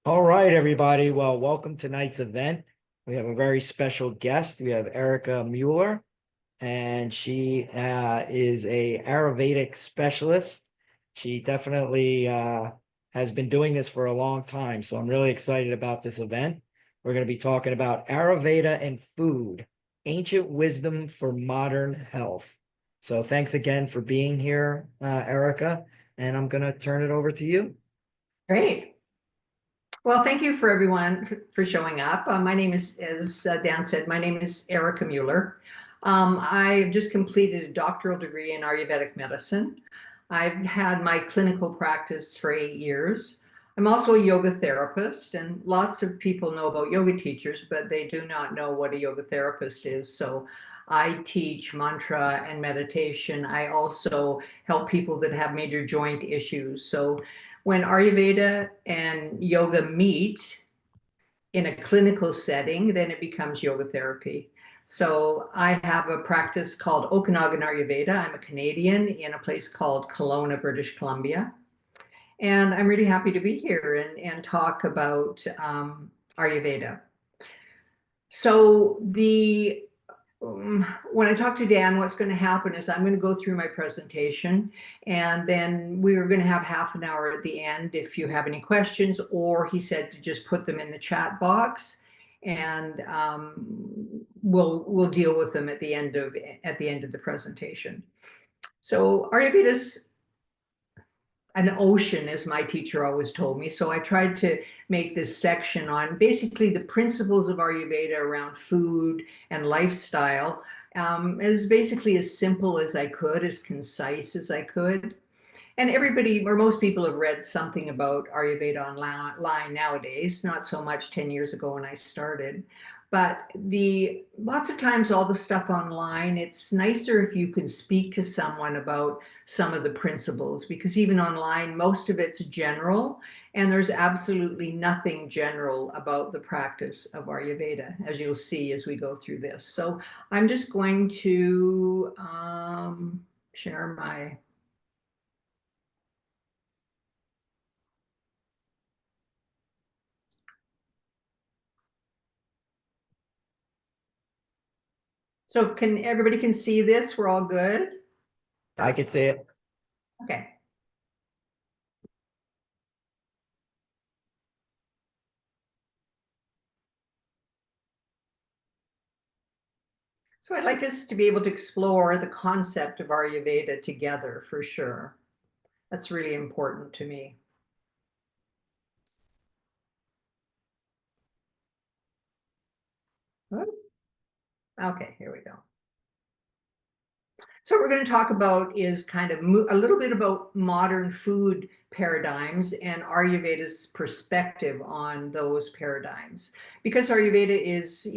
All right, everybody. Well, welcome to tonight's event. We have a very special guest. We have Erica Mueller, and she is a Ayurvedic specialist. She definitely has been doing this for a long time, so I'm really excited about this event. We're going to be talking about Ayurveda and food, ancient wisdom for modern health. So thanks again for being here, Erica, and I'm going to turn it over to you. Great. Well, thank you for everyone for showing up. My name is, as Dan said, my name is Erica Mueller. I've just completed a doctoral degree in Ayurvedic medicine. I've had my clinical practice for 8 years. I'm also a yoga therapist, and lots of people know about yoga teachers, but they do not know what a yoga therapist is. So I teach mantra and meditation. I also help people that have major joint issues. So when Ayurveda and yoga meet in a clinical setting, then it becomes yoga therapy. So I have a practice called Okanagan Ayurveda. I'm a Canadian in a place called Kelowna, British Columbia. And I'm really happy to be here and talk about Ayurveda. So when I talk to Dan, what's going to happen is I'm going to go through my presentation, and then we're going to have half an hour at the end if you have any questions, or he said to just put them in the chat box, and we'll deal with them at the end of the presentation. So Ayurveda's an ocean, as my teacher always told me. So I tried to make this section on basically the principles of Ayurveda around food and lifestyle as basically as simple as I could, as concise as I could. And everybody, or most people, have read something about Ayurveda online nowadays, not so much 10 years ago when I started. But lots of times all the stuff online, it's nicer if you can speak to someone about some of the principles, because even online, most of it's general, and there's absolutely nothing general about the practice of Ayurveda, as you'll see as we go through this. So I'm just going to share my. So everybody can see this? We're all good? I could say it. Okay. So I'd like us to be able to explore the concept of Ayurveda together for sure. That's really important to me. Okay, here we go. So what we're going to talk about is kind of a little bit about modern food paradigms and Ayurveda's perspective on those paradigms. Because Ayurveda is,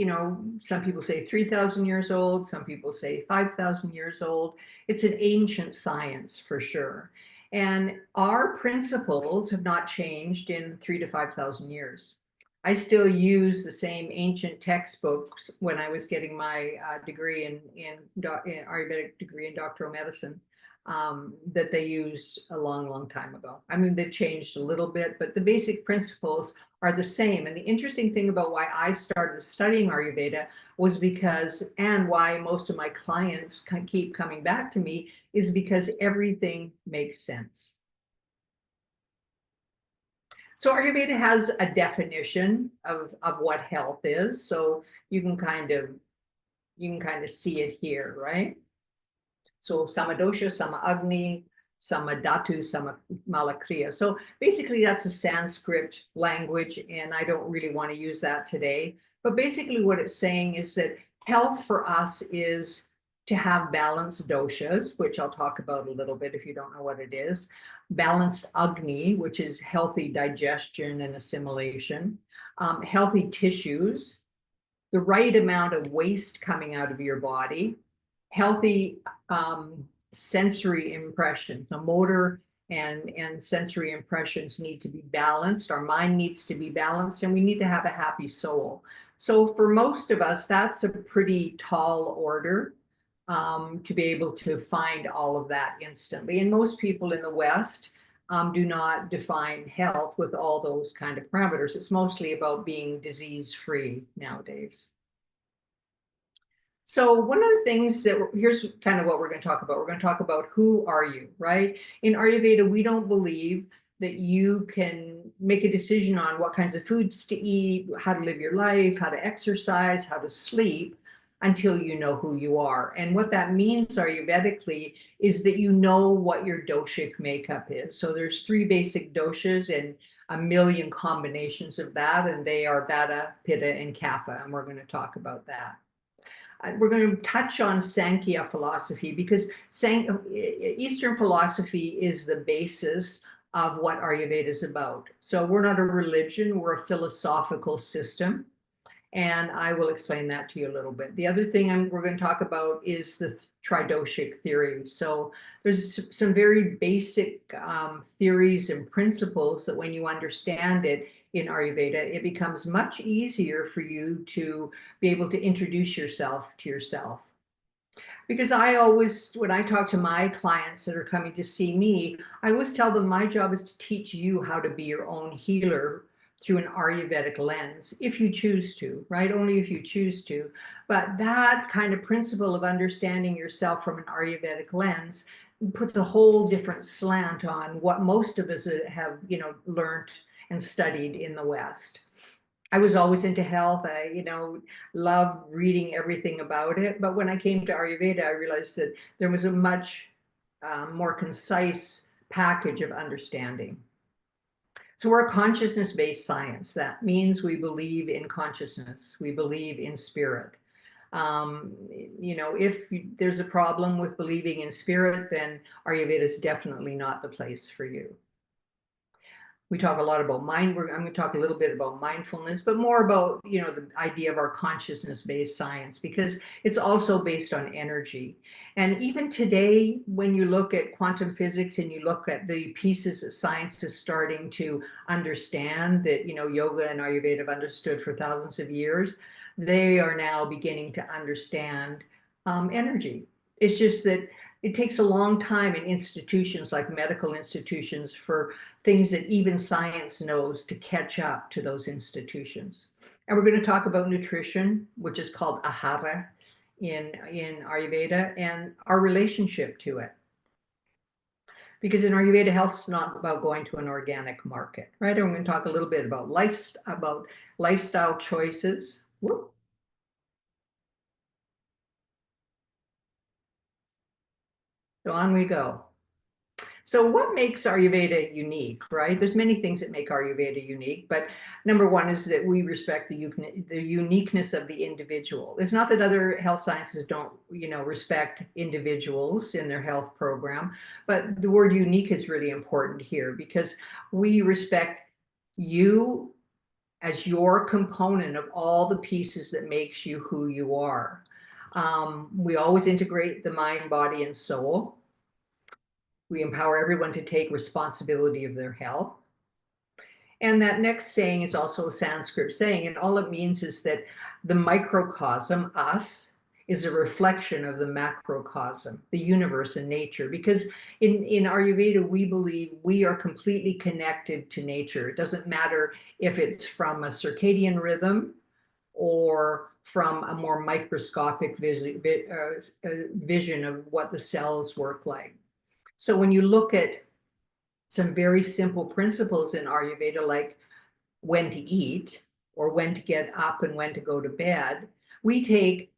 some people say 3,000 years old, some people say 5,000 years old. It's an ancient science for sure. And our principles have not changed in 3,000 to 5,000 years. I still use the same ancient textbooks when I was getting my degree in Ayurvedic degree in doctoral medicine that they used a long, long time ago. I mean, they've changed a little bit, but the basic principles are the same. And the interesting thing about why I started studying Ayurveda was because, and why most of my clients keep coming back to me, is because everything makes sense. So Ayurveda has a definition of what health is. So you can kind of see it here, right? So Samadosha, Sama Agni, Sama Dhatu, Sama Malakriya. So basically that's a Sanskrit language, and I don't really want to use that today. But basically what it's saying is that health for us is to have balanced doshas, which I'll talk about a little bit if you don't know what it is. Balanced Agni, which is healthy digestion and assimilation. Healthy tissues, the right amount of waste coming out of your body. Healthy sensory impressions, the motor and sensory impressions need to be balanced. Our mind needs to be balanced, and we need to have a happy soul. So for most of us, that's a pretty tall order to be able to find all of that instantly. And most people in the West do not define health with all those kind of parameters. It's mostly about being disease-free nowadays. So one of the things that here's kind of what we're going to talk about. We're going to talk about who are you, right? In Ayurveda, we don't believe that you can make a decision on what kinds of foods to eat, how to live your life, how to exercise, how to sleep until you know who you are. And what that means Ayurvedically is that you know what your doshic makeup is. So there's 3 basic doshas and a million combinations of that, and they are Vata, Pitta, and Kapha, and we're going to talk about that. We're going to touch on Sankhya philosophy because Eastern philosophy is the basis of what Ayurveda is about. So we're not a religion, we're a philosophical system. And I will explain that to you a little bit. The other thing we're going to talk about is the tridoshic theory. So there's some very basic theories and principles that when you understand it in Ayurveda, it becomes much easier for you to be able to introduce yourself to yourself. Because I always, when I talk to my clients that are coming to see me, I always tell them my job is to teach you how to be your own healer through an Ayurvedic lens, if you choose to, right? Only if you choose to. But that kind of principle of understanding yourself from an Ayurvedic lens puts a whole different slant on what most of us have, learned and studied in the West. I was always into health. I, love reading everything about it. But when I came to Ayurveda, I realized that there was a much more concise package of understanding. So we're a consciousness-based science. That means we believe in consciousness. We believe in spirit. If there's a problem with believing in spirit, then Ayurveda is definitely not the place for you. We talk a lot about mind. I'm going to talk a little bit about mindfulness, but more about, the idea of our consciousness-based science, because it's also based on energy. And even today, when you look at quantum physics and you look at the pieces that science is starting to understand that, yoga and Ayurveda have understood for thousands of years, they are now beginning to understand energy. It's just that it takes a long time in institutions like medical institutions for things that even science knows to catch up to those institutions. And we're going to talk about nutrition, which is called ahara in Ayurveda, and our relationship to it. Because in Ayurveda, health is not about going to an organic market, right? And we're going to talk a little bit about lifestyle choices. Whoop. So on we go. So what makes Ayurveda unique, right? There's many things that make Ayurveda unique, but number one is that we respect the uniqueness of the individual. It's not that other health sciences don't, respect individuals in their health program, but the word unique is really important here because we respect you as your component of all the pieces that makes you who you are. We always integrate the mind, body, and soul. We empower everyone to take responsibility of their health. And that next saying is also a Sanskrit saying, and all it means is that the microcosm, us, is a reflection of the macrocosm, the universe and nature. Because in Ayurveda, we believe we are completely connected to nature. It doesn't matter if it's from a circadian rhythm or from a more microscopic vision of what the cells work like. So when you look at some very simple principles in Ayurveda, like when to eat or when to get up and when to go to bed, we take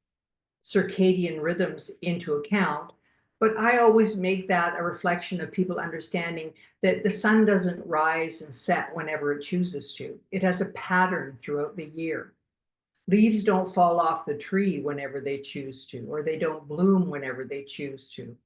circadian rhythms into account. But I always make that a reflection of people understanding that the sun doesn't rise and set whenever it chooses to. It has a pattern throughout the year. Leaves don't fall off the tree whenever they choose to, or they don't bloom whenever they choose to.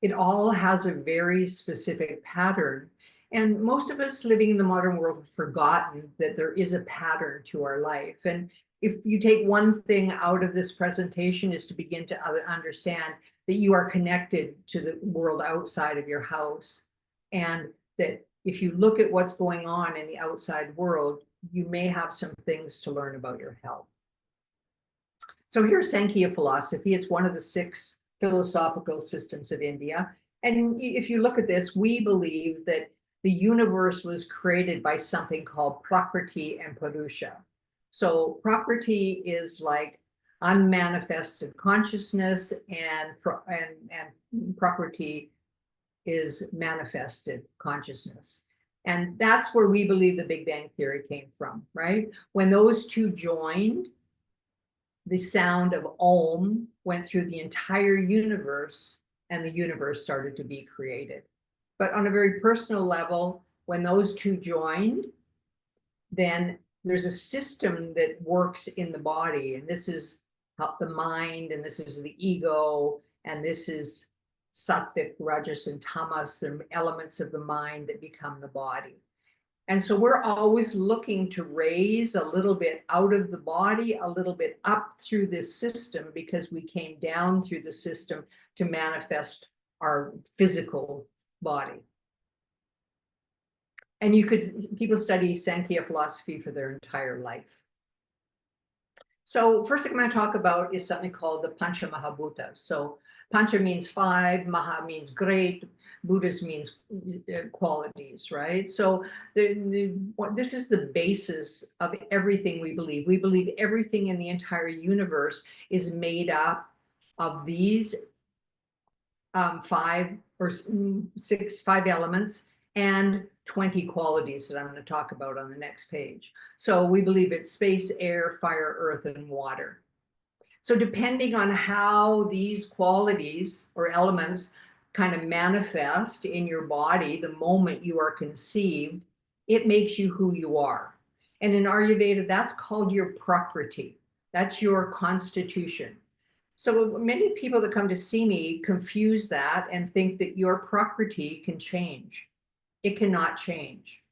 It all has a very specific pattern. And most of us living in the modern world have forgotten that there is a pattern to our life. And if you take one thing out of this presentation is to begin to understand that you are connected to the world outside of your house. And that if you look at what's going on in the outside world, you may have some things to learn about your health. So here's Sankhya philosophy. It's one of the 6 philosophical systems of India. And if you look at this, we believe that the universe was created by something called Prakriti and Purusha. So Prakriti is like unmanifested consciousness, and Prakriti is manifested consciousness. And that's where we believe the Big Bang Theory came from, right? When those two joined, the sound of Om went through the entire universe, and the universe started to be created. But on a very personal level, when those two joined, then there's a system that works in the body, and this is the mind, and this is the ego, and this is sattvic, rajas, and tamas, the elements of the mind that become the body. And so we're always looking to raise a little bit out of the body, a little bit up through this system, because we came down through the system to manifest our physical body. And people study Sankhya philosophy for their entire life. So first thing I'm going to talk about is something called the Pancha Mahabhutas. So Pancha means 5, Maha means great, Buddhas means qualities, right? So this is the basis of everything we believe. We believe everything in the entire universe is made up of these 5 or 6, 5 elements and 20 qualities that I'm going to talk about on the next page. So we believe it's space, air, fire, earth, and water. So depending on how these qualities or elements kind of manifest in your body the moment you are conceived, it makes you who you are. And in Ayurveda, that's called your Prakriti. That's your constitution. So many people that come to see me confuse that and think that your Prakriti can change. It cannot change.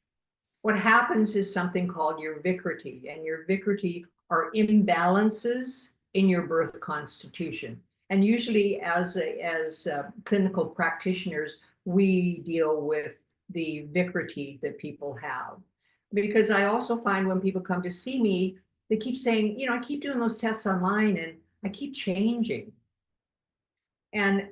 What happens is something called your Vikriti, and your Vikriti are imbalances in your birth constitution. And usually as clinical practitioners, we deal with the Vikriti that people have. Because I also find when people come to see me, they keep saying, I keep doing those tests online and I keep changing. And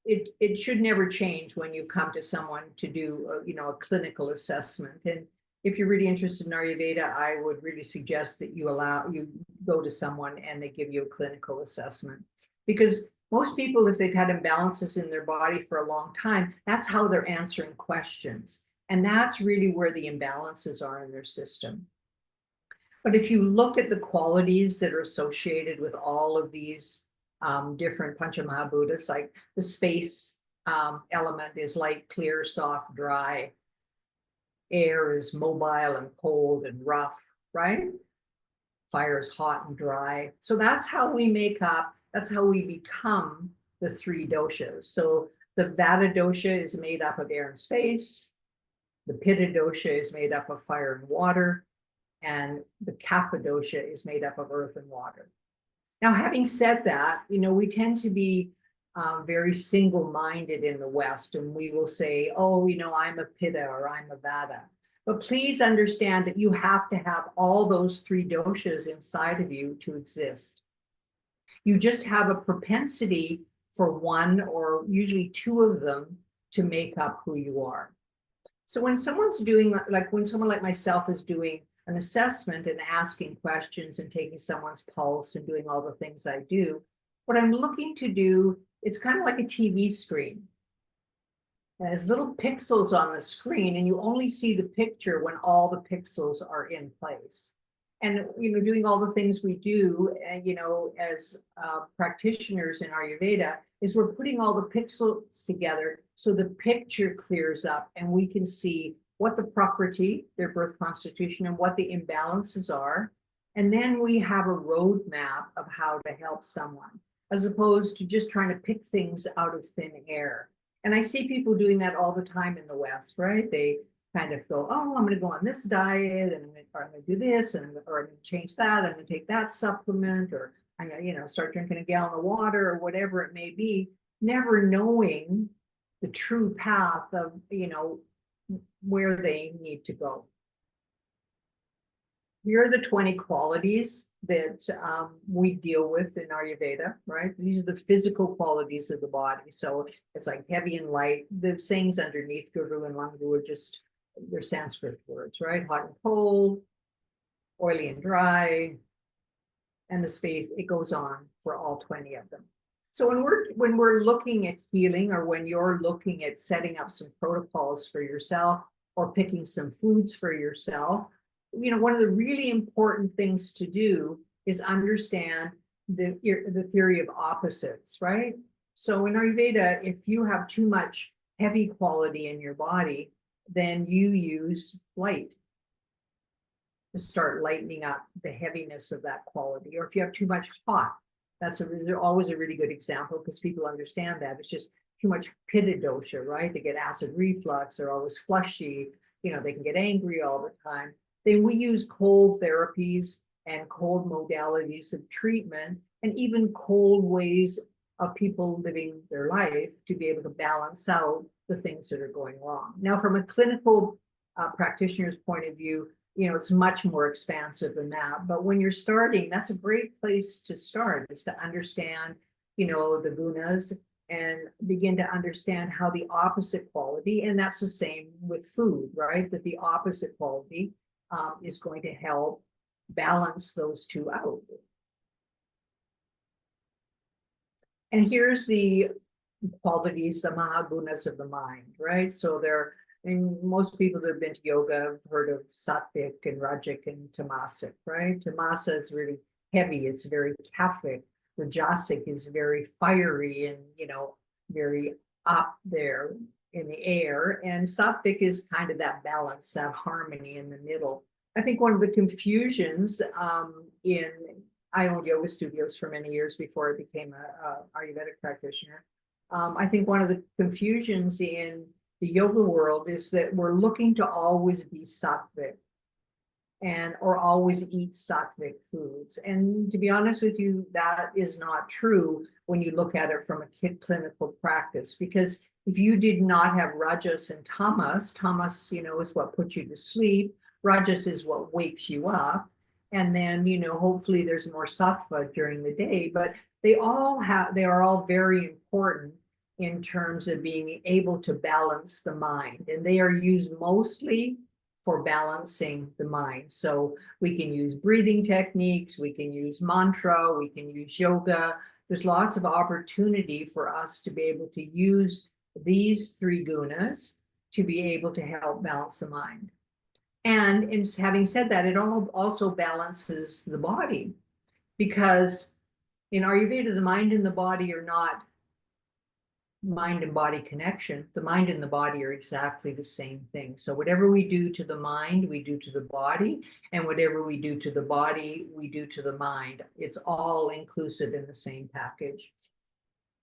it should never change when you come to someone to do a clinical assessment. And if you're really interested in Ayurveda, I would really suggest that you go to someone and they give you a clinical assessment. Because most people, if they've had imbalances in their body for a long time, that's how they're answering questions. And that's really where the imbalances are in their system. But if you look at the qualities that are associated with all of these different Panchamahabhutas, like the space element is light, clear, soft, dry. Air is mobile and cold and rough, right? Fire is hot and dry. So that's how we that's how we become the 3 doshas. So the Vata dosha is made up of air and space. The Pitta dosha is made up of fire and water. And the Kapha dosha is made up of earth and water. Now, having said that, we tend to be very single-minded in the West, and we will say, oh, I'm a Pitta or I'm a Vata. But please understand that you have to have all those 3 doshas inside of you to exist. You just have a propensity for one or usually 2 of them to make up who you are. So when someone's doing, like when someone like myself is doing an assessment and asking questions and taking someone's pulse and doing all the things I do, what I'm looking to do, it's kind of like a TV screen. There's little pixels on the screen, and you only see the picture when all the pixels are in place. And doing all the things we do, as practitioners in Ayurveda, is we're putting all the pixels together so the picture clears up and we can see what the Prakriti, their birth constitution, and what the imbalances are. And then we have a roadmap of how to help someone, as opposed to just trying to pick things out of thin air. And I see people doing that all the time in the West, right? They kind of go, oh, I'm going to go on this diet, and I'm going to do this, or I'm going to change that, I'm going to take that supplement, or I'm going to, start drinking a gallon of water, or whatever it may be, never knowing the true path of, where they need to go. Here are the 20 qualities that we deal with in Ayurveda, right? These are the physical qualities of the body. So it's like heavy and light. The sayings underneath Guru and Langu are just they're Sanskrit words, right? Hot and cold, oily and dry, and the space, it goes on for all 20 of them. So when we're looking at healing, or when you're looking at setting up some protocols for yourself or picking some foods for yourself, one of the really important things to do is understand the theory of opposites, right? So in Ayurveda, if you have too much heavy quality in your body, then you use light to start lightening up the heaviness of that quality. Or if you have too much hot, that's always a really good example, because people understand that. It's just too much Pitta dosha, right? They get acid reflux, they're always flushy, they can get angry all the time. Then we use cold therapies and cold modalities of treatment, and even cold ways of people living their life to be able to balance out the things that are going wrong. Now, from a clinical practitioner's point of view, it's much more expansive than that. But when you're starting, that's a great place to start, is to understand, the gunas, and begin to understand how the opposite quality, and that's the same with food, right? That the opposite quality is going to help balance those two out. And here's the qualities, the mahagunas of the mind, right? So and most people that have been to yoga have heard of sattvic and rajic and tamasic, right? Tamasa is really heavy, it's very kaphic. Rajasic is very fiery and, very up there in the air. And sattvic is kind of that balance, that harmony in the middle. I think one of the confusions I owned yoga studios for many years before I became a Ayurvedic practitioner. I think one of the confusions in the yoga world is that we're looking to always be sattvic or always eat sattvic foods. And to be honest with you, that is not true when you look at it from a clinical practice. Because if you did not have rajas and tamas, is what puts you to sleep. Rajas is what wakes you up. And then, hopefully there's more sattva during the day. But they are all very important in terms of being able to balance the mind. And they are used mostly for balancing the mind. So we can use breathing techniques, we can use mantra, we can use yoga. There's lots of opportunity for us to be able to use these three gunas to be able to help balance the mind. And in having said that, it also balances the body, because in Ayurveda, the mind and the body are not mind and body connection. The mind and the body are exactly the same thing. So whatever we do to the mind, we do to the body, and whatever we do to the body, we do to the mind. It's all inclusive in the same package.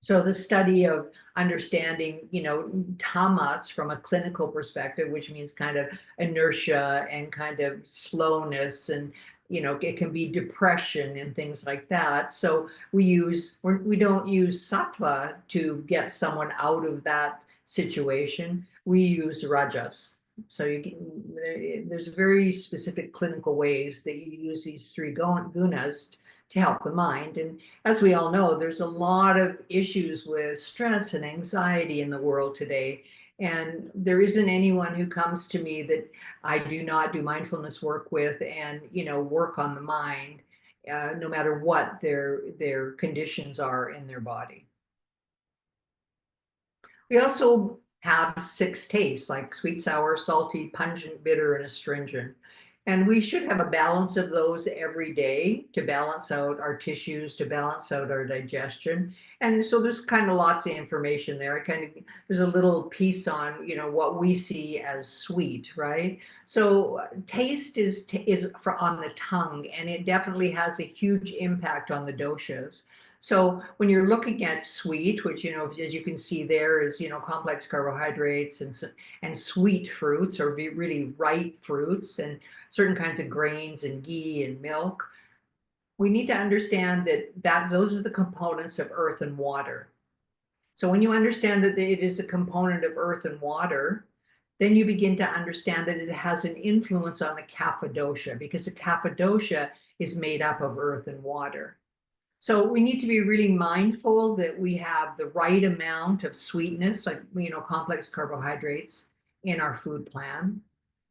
So the study of understanding, tamas from a clinical perspective, which means kind of inertia and kind of slowness, and it can be depression and things like that. So we don't use sattva to get someone out of that situation. We use rajas. So there's very specific clinical ways that you use these three gunas to help the mind. And as we all know, there's a lot of issues with stress and anxiety in the world today. And there isn't anyone who comes to me that I do not do mindfulness work with and, work on the mind, no matter what their conditions are in their body. We also have 6 tastes, like sweet, sour, salty, pungent, bitter, and astringent. And we should have a balance of those every day to balance out our tissues, to balance out our digestion. And so there's kind of lots of information there. There's a little piece on, what we see as sweet, right? So taste is on the tongue, and it definitely has a huge impact on the doshas. So when you're looking at sweet, which, as you can see there is, complex carbohydrates and sweet fruits, or really ripe fruits, and certain kinds of grains and ghee and milk, we need to understand that those are the components of earth and water. So when you understand that it is a component of earth and water, then you begin to understand that it has an influence on the Kapha dosha, because the Kapha dosha is made up of earth and water. So we need to be really mindful that we have the right amount of sweetness, like, complex carbohydrates in our food plan.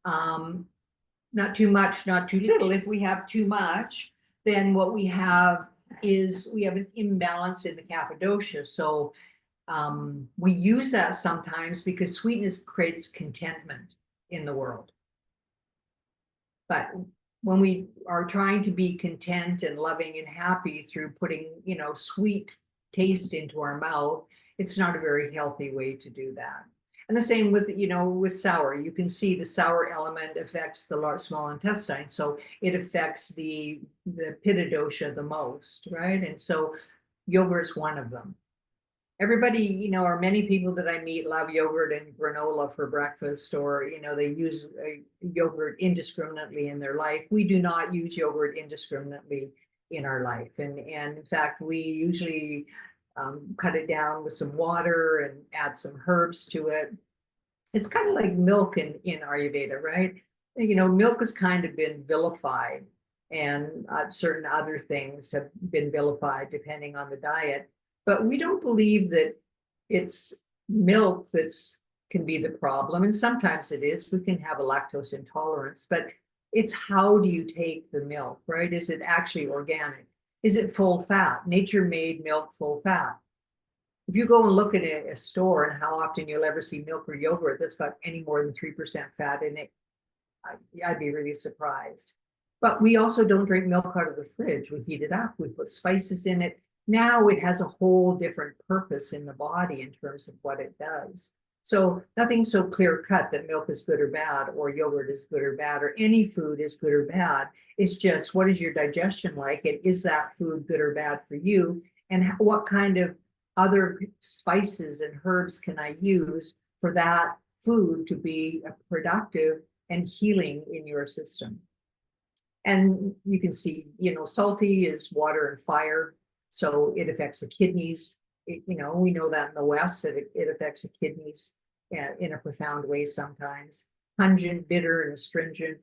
Not too much, not too little. If we have too much, then what we have is we have an imbalance in the Kapha dosha. So we use that sometimes because sweetness creates contentment in the world. But when we are trying to be content and loving and happy through putting, sweet taste into our mouth, it's not a very healthy way to do that. And the same with, with sour. You can see the sour element affects the large, small intestine. So it affects the Pitta dosha the most, right? And so yogurt's one of them. Everybody, or many people that I meet love yogurt and granola for breakfast, or, they use yogurt indiscriminately in their life. We do not use yogurt indiscriminately in our life. And in fact, we usually cut it down with some water and add some herbs to it. It's kind of like milk in Ayurveda, right? Milk has kind of been vilified, and certain other things have been vilified depending on the diet. But we don't believe that it's milk that's can be the problem. And sometimes it is. We can have a lactose intolerance, but it's how do you take the milk, right? Is it actually organic? Is it full fat? Nature made milk full fat. If you go and look at a store and how often you'll ever see milk or yogurt that's got any more than 3% fat in it, I'd be really surprised. But we also don't drink milk out of the fridge. We heat it up, we put spices in it. Now it has a whole different purpose in the body in terms of what it does. So nothing so clear cut that milk is good or bad, or yogurt is good or bad, or any food is good or bad. It's just, what is your digestion like? And is that food good or bad for you? And what kind of other spices and herbs can I use for that food to be productive and healing in your system? And you can see, salty is water and fire. So it affects the kidneys. We know that in the West, that it affects the kidneys in a profound way sometimes. Pungent, bitter, and astringent.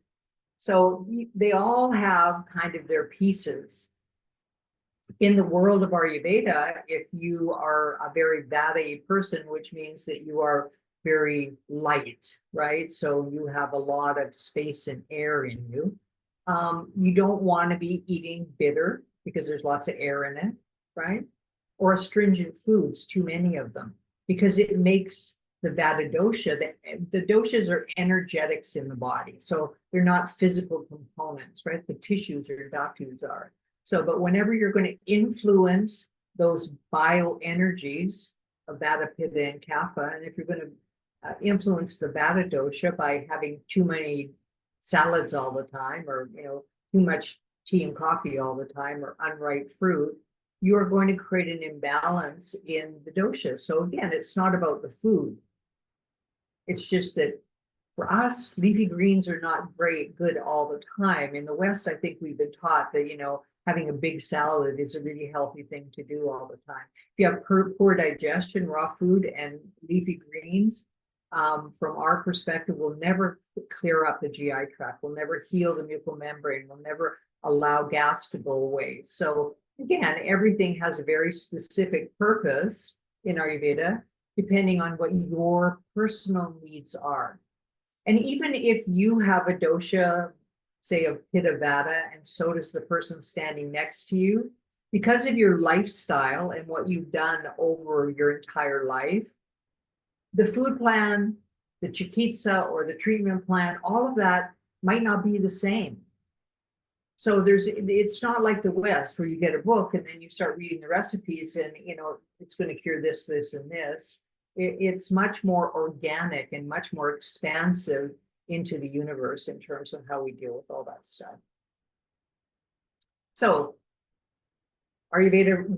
So they all have kind of their pieces. In the world of Ayurveda, if you are a very Vata person, which means that you are very light, right? So you have a lot of space and air in you. You don't want to be eating bitter because there's lots of air in it, right? Or astringent foods, too many of them, because it makes the Vata dosha, the doshas are energetics in the body. So they're not physical components, right? The tissues or dhatus are. So, but whenever you're going to influence those bioenergies of Vata, Pitta, and Kapha, and if you're going to influence the Vata dosha by having too many salads all the time, or too much tea and coffee all the time, or unripe fruit, you are going to create an imbalance in the dosha. So again, it's not about the food. It's just that for us, leafy greens are not good all the time. In the West, I think we've been taught that, having a big salad is a really healthy thing to do all the time. If you have poor digestion, raw food and leafy greens, from our perspective, will never clear up the GI tract, will never heal the mucous membrane, will never allow gas to go away. So again, everything has a very specific purpose in Ayurveda, depending on what your personal needs are. And even if you have a dosha, say of Pitta Vata, and so does the person standing next to you, because of your lifestyle and what you've done over your entire life, the food plan, the chikitsa or the treatment plan, all of that might not be the same. So it's not like the West where you get a book and then you start reading the recipes and, it's going to cure this, this, and this. It's much more organic and much more expansive into the universe in terms of how we deal with all that stuff. So Ayurveda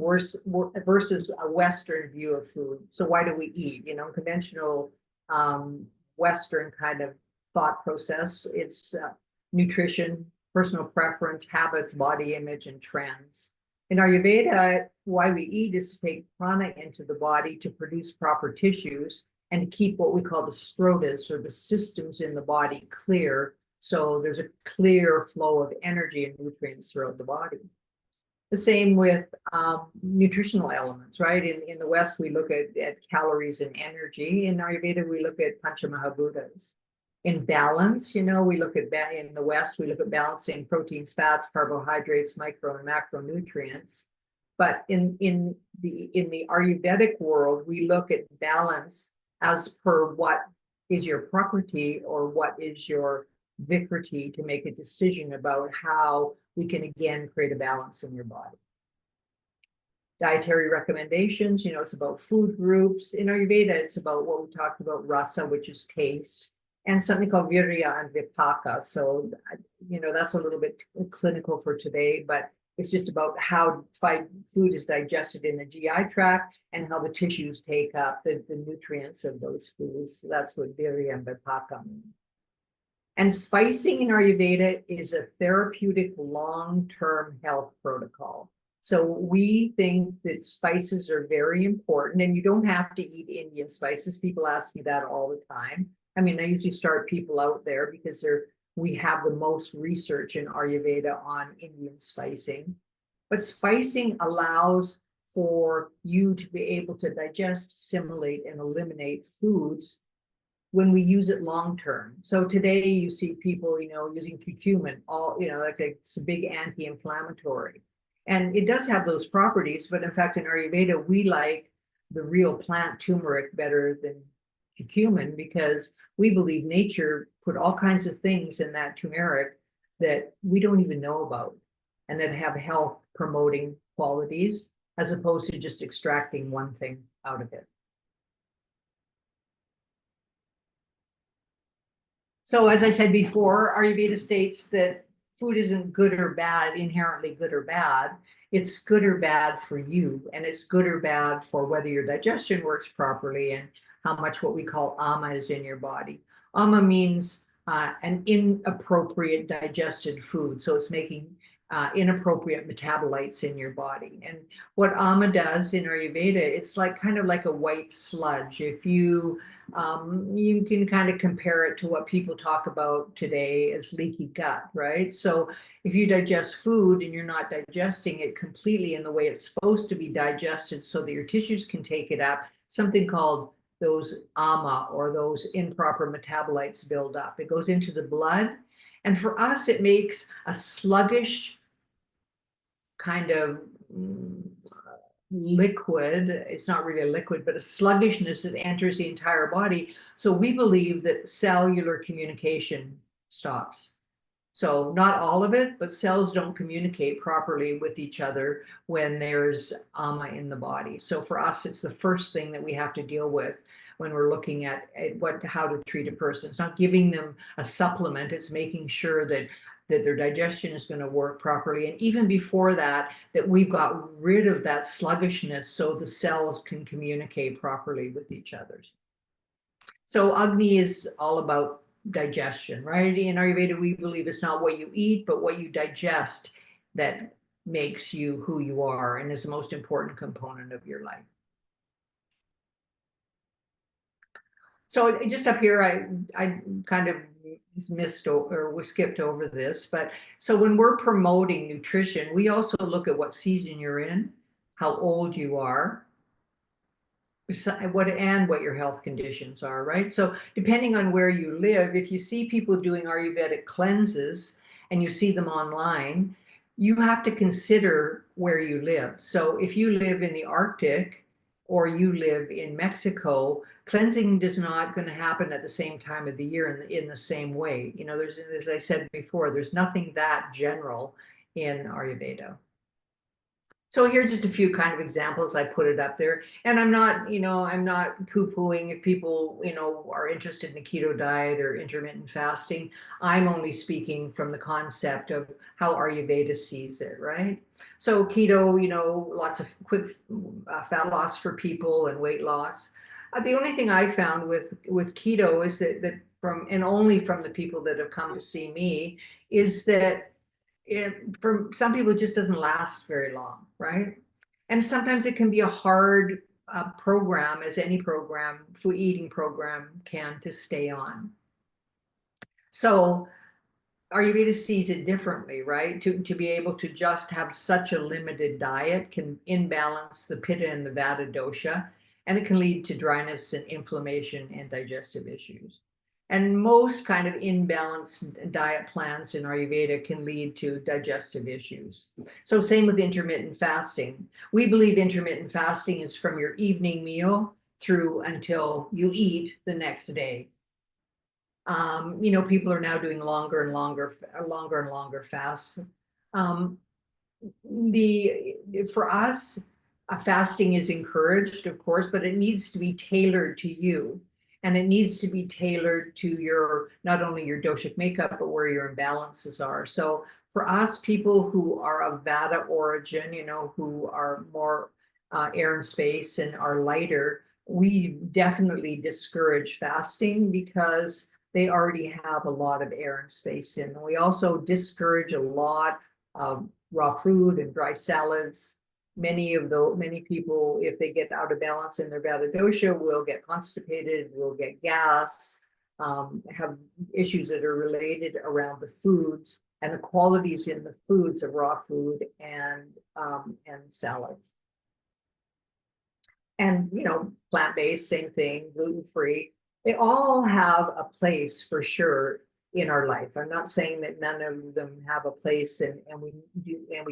versus a Western view of food. So why do we eat? Conventional Western kind of thought process. It's nutrition, personal preference, habits, body image, and trends. In Ayurveda, why we eat is to take prana into the body to produce proper tissues and to keep what we call the strotas, or the systems in the body, clear. So there's a clear flow of energy and nutrients throughout the body. The same with nutritional elements, right? In the West, we look at calories and energy. In Ayurveda, we look at Panchamahabhutas. in balance. You know, we look at in the West, we look at balancing proteins, fats, carbohydrates, micro and macronutrients. But in the Ayurvedic world, we look at balance as per what is your prakriti or what is your vikriti, to make a decision about how we can again create a balance in your body. Dietary recommendations, you know, it's about food groups. In Ayurveda, it's about what we talked about, rasa, which is taste, and something called virya and vipaka. So, you know, that's a little bit clinical for today, but it's just about how food is digested in the GI tract and how the tissues take up the nutrients of those foods. So that's what virya and vipaka mean. And spicing in Ayurveda is a therapeutic long-term health protocol. So we think that spices are very important, and you don't have to eat Indian spices. People ask me that all the time. I mean, I usually start people out there because we have the most research in Ayurveda on Indian spicing. But spicing allows for you to be able to digest, assimilate, and eliminate foods when we use it long term. So today you see people, you know, using curcumin, all, you know, like it's a big anti-inflammatory. And it does have those properties, but in fact, in Ayurveda, we like the real plant turmeric better than curcumin, because we believe nature put all kinds of things in that turmeric that we don't even know about, and that have health promoting qualities, as opposed to just extracting one thing out of it. So as I said before, Ayurveda states that food isn't good or bad, inherently good or bad. It's good or bad for you, and it's good or bad for whether your digestion works properly and how much what we call ama is in your body. Ama means an inappropriate digested food. So it's making inappropriate metabolites in your body. And what ama does in Ayurveda, it's like kind of like a white sludge. If you can kind of compare it to what people talk about today as leaky gut, right? So if you digest food and you're not digesting it completely in the way it's supposed to be digested so that your tissues can take it up, something called those ama, or those improper metabolites, build up. It goes into the blood. And for us, it makes a sluggish kind of liquid. It's not really a liquid, but a sluggishness that enters the entire body. So we believe that cellular communication stops. So not all of it, but cells don't communicate properly with each other when there's ama in the body. So for us, it's the first thing that we have to deal with when we're looking at how to treat a person. It's not giving them a supplement. It's making sure that their digestion is going to work properly. And even before that, that we've got rid of that sluggishness so the cells can communicate properly with each other. So Agni is all about digestion, right? In Ayurveda, we believe it's not what you eat, but what you digest that makes you who you are and is the most important component of your life. So just up here, I kind of missed or we skipped over this, but so when we're promoting nutrition, we also look at what season you're in, how old you are, what your health conditions are, right? So depending on where you live, if you see people doing Ayurvedic cleanses and you see them online, you have to consider where you live. So if you live in the Arctic or you live in Mexico, cleansing is not going to happen at the same time of the year in the same way. You know, there's, as I said before, there's nothing that general in Ayurveda. So here are just a few kind of examples. I put it up there, and I'm not poo-pooing if people, are interested in a keto diet or intermittent fasting. I'm only speaking from the concept of how Ayurveda sees it, right? So keto, lots of quick fat loss for people and weight loss. The only thing I found with keto is that and only from the people that have come to see me, is that for some people, it just doesn't last very long, right? And sometimes it can be a hard program, as any program, food eating program can, to stay on. So Ayurveda sees it differently, right? To be able to just have such a limited diet can imbalance the Pitta and the Vata dosha, and it can lead to dryness and inflammation and digestive issues. And most kind of imbalanced diet plans in Ayurveda can lead to digestive issues. So same with intermittent fasting. We believe intermittent fasting is from your evening meal through until you eat the next day. People are now doing longer and longer fasts. Um, for us, fasting is encouraged, of course, but it needs to be tailored to you. And it needs to be tailored to your, not only your doshic makeup, but where your imbalances are. So for us, people who are of Vata origin, who are more air and space and are lighter, we definitely discourage fasting because they already have a lot of air and space in. And we also discourage a lot of raw food and dry salads. Many people, if they get out of balance in their Vata dosha, will get constipated, will get gas, have issues that are related around the foods and the qualities in the foods of raw food and salads. And plant-based, same thing, gluten-free. They all have a place for sure in our life. I'm not saying that none of them have a place and we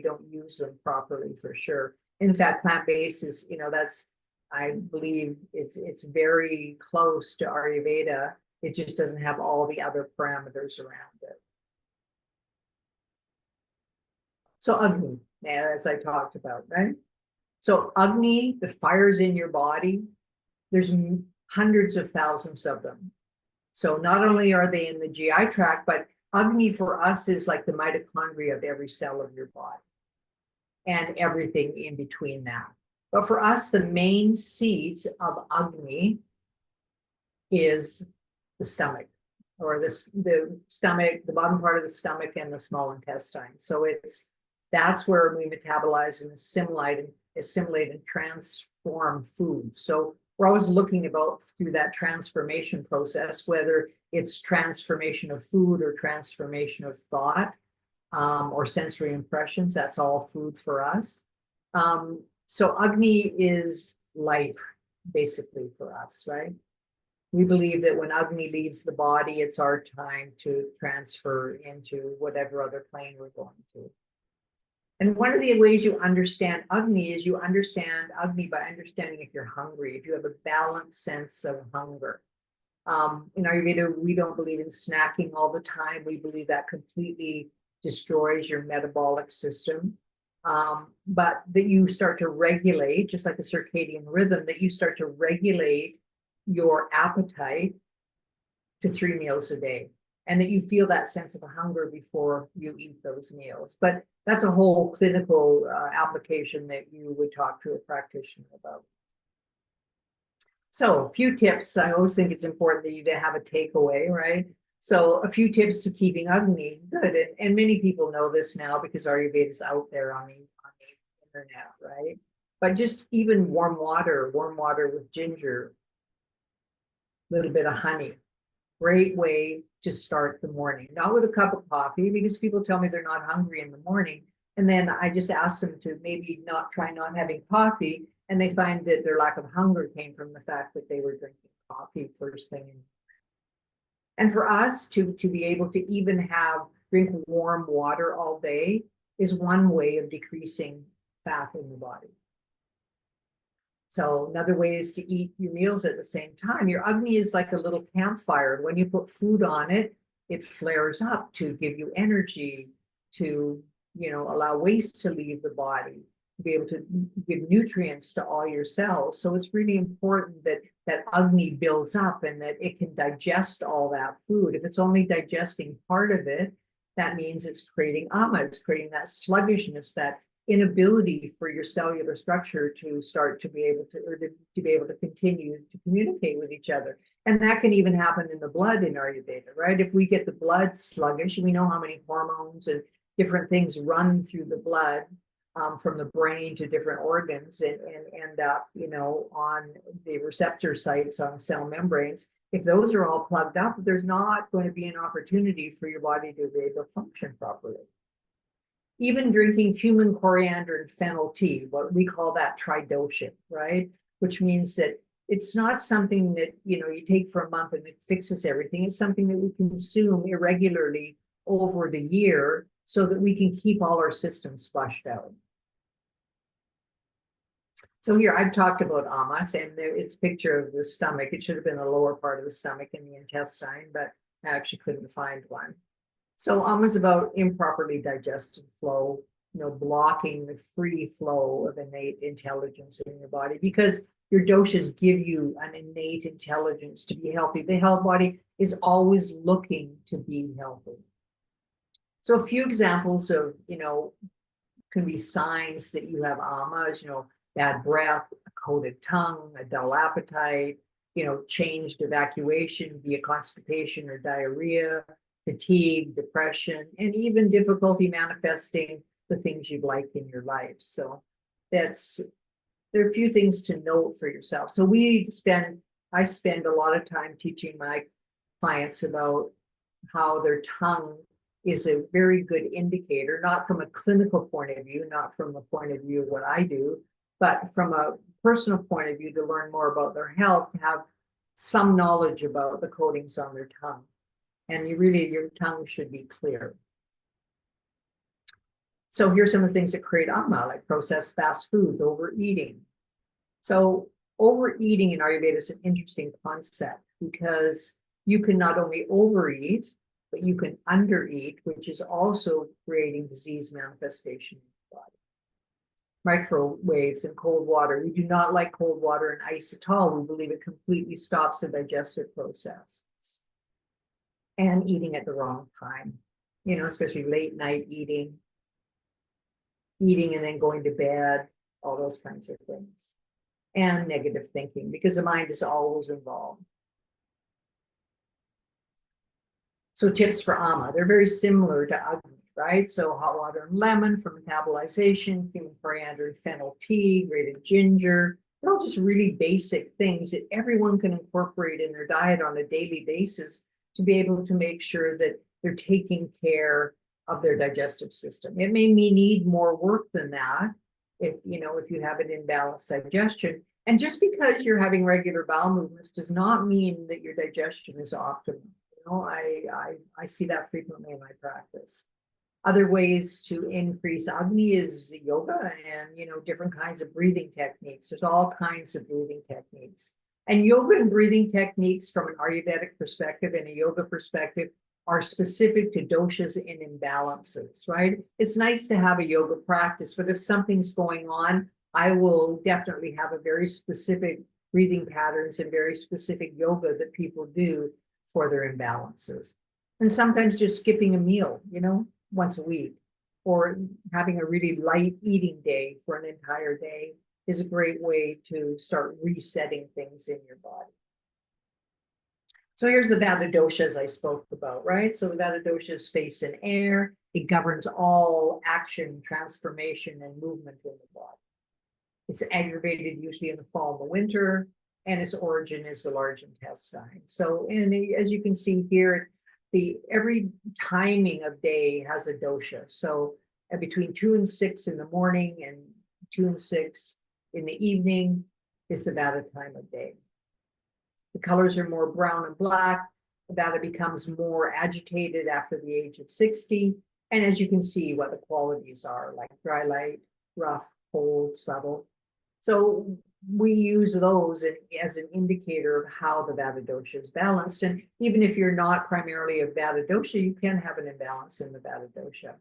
don't use them properly for sure. In fact, plant-based is, that's, I believe it's very close to Ayurveda. It just doesn't have all the other parameters around it. So Agni, as I talked about, right? So Agni, the fires in your body, there's hundreds of thousands of them. So not only are they in the GI tract, but Agni for us is like the mitochondria of every cell of your body and everything in between that. But for us, the main seat of Agni is the stomach, or the stomach, the bottom part of the stomach and the small intestine. So that's where we metabolize and assimilate and transform food. So we're always looking about through that transformation process, whether it's transformation of food or transformation of thought or sensory impressions. That's all food for us. So Agni is life, basically, for us, right? We believe that when Agni leaves the body, it's our time to transfer into whatever other plane we're going to. And one of the ways you understand Agni is you understand Agni by understanding if you're hungry, if you have a balanced sense of hunger. In Ayurveda, we don't believe in snacking all the time. We believe that completely destroys your metabolic system. But that you start to regulate, just like a circadian rhythm, that you start to regulate your appetite to 3 meals a day. And that you feel that sense of hunger before you eat those meals. But that's a whole clinical application that you would talk to a practitioner about. So a few tips. I always think it's important that you have a takeaway, right? So a few tips to keeping Agni good. And many people know this now because Ayurveda is out there on the internet, right? But just even warm water with ginger, a little bit of honey. Great way to start the morning. Not with a cup of coffee, because people tell me they're not hungry in the morning. And then I just ask them to maybe try not having coffee. And they find that their lack of hunger came from the fact that they were drinking coffee first thing. And for us to be able to even drink warm water all day is one way of decreasing fat in the body. So another way is to eat your meals at the same time. Your Agni is like a little campfire. When you put food on it, it flares up to give you energy, to allow waste to leave the body, to be able to give nutrients to all your cells. So it's really important that Agni builds up and that it can digest all that food. If it's only digesting part of it, that means it's creating ama, it's creating that sluggishness, that inability for your cellular structure to start to be able to continue to communicate with each other. And that can even happen in the blood in Ayurveda, right? If we get the blood sluggish, we know how many hormones and different things run through the blood from the brain to different organs and end up, on the receptor sites on cell membranes. If those are all plugged up, there's not going to be an opportunity for your body to be able to function properly. Even drinking cumin, coriander, and fennel tea, what we call that tridosha, right? Which means that it's not something that, you take for a month and it fixes everything. It's something that we consume irregularly over the year so that we can keep all our systems flushed out. So here I've talked about amas, and it's a picture of the stomach. It should have been the lower part of the stomach in the intestine, but I actually couldn't find one. So is about improperly digested flow, blocking the free flow of innate intelligence in your body, because your doshas give you an innate intelligence to be healthy. The health body is always looking to be healthy. So a few examples of, can be signs that you have amas, bad breath, a coated tongue, a dull appetite, changed evacuation via constipation or diarrhea, fatigue, depression, and even difficulty manifesting the things you'd like in your life. So there are a few things to note for yourself. So I spend a lot of time teaching my clients about how their tongue is a very good indicator, not from a clinical point of view, not from the point of view of what I do, but from a personal point of view, to learn more about their health, to have some knowledge about the coatings on their tongue. And your tongue should be clear. So here's some of the things that create ama, like processed fast foods, overeating. So overeating in Ayurveda is an interesting concept, because you can not only overeat, but you can undereat, which is also creating disease manifestation in the body. Microwaves and cold water. We do not like cold water and ice at all. We believe it completely stops the digestive process. And eating at the wrong time, especially late night eating and then going to bed, all those kinds of things. And negative thinking, because the mind is always involved. So tips for ama, they're very similar to Agni, right? So hot water and lemon for metabolization, cumin, coriander, and fennel tea, grated ginger. They're all just really basic things that everyone can incorporate in their diet on a daily basis to be able to make sure that they're taking care of their digestive system. It may need more work than that if you have an imbalanced digestion. And just because you're having regular bowel movements does not mean that your digestion is optimal. I see that frequently in my practice. Other ways to increase Agni is yoga and, different kinds of breathing techniques. There's all kinds of breathing techniques. And yoga and breathing techniques from an Ayurvedic perspective and a yoga perspective are specific to doshas and imbalances, right? It's nice to have a yoga practice, but if something's going on, I will definitely have a very specific breathing patterns and very specific yoga that people do for their imbalances. And sometimes just skipping a meal, once a week, or having a really light eating day for an entire day is a great way to start resetting things in your body. So here's the Vata doshas I spoke about, right? So the Vata dosha is space and air. It governs all action, transformation, and movement in the body. It's aggravated usually in the fall and the winter, and its origin is the large intestine. So, as you can see here, every timing of day has a dosha. So between 2 and 6 in the morning and 2 and 6 in the evening is the Vata time of day. The colors are more brown and black. The Vata becomes more agitated after the age of 60. And as you can see, what the qualities are, like dry light, rough, cold, subtle. So we use those as an indicator of how the Vata dosha is balanced. And even if you're not primarily a Vata dosha, you can have an imbalance in the Vata dosha.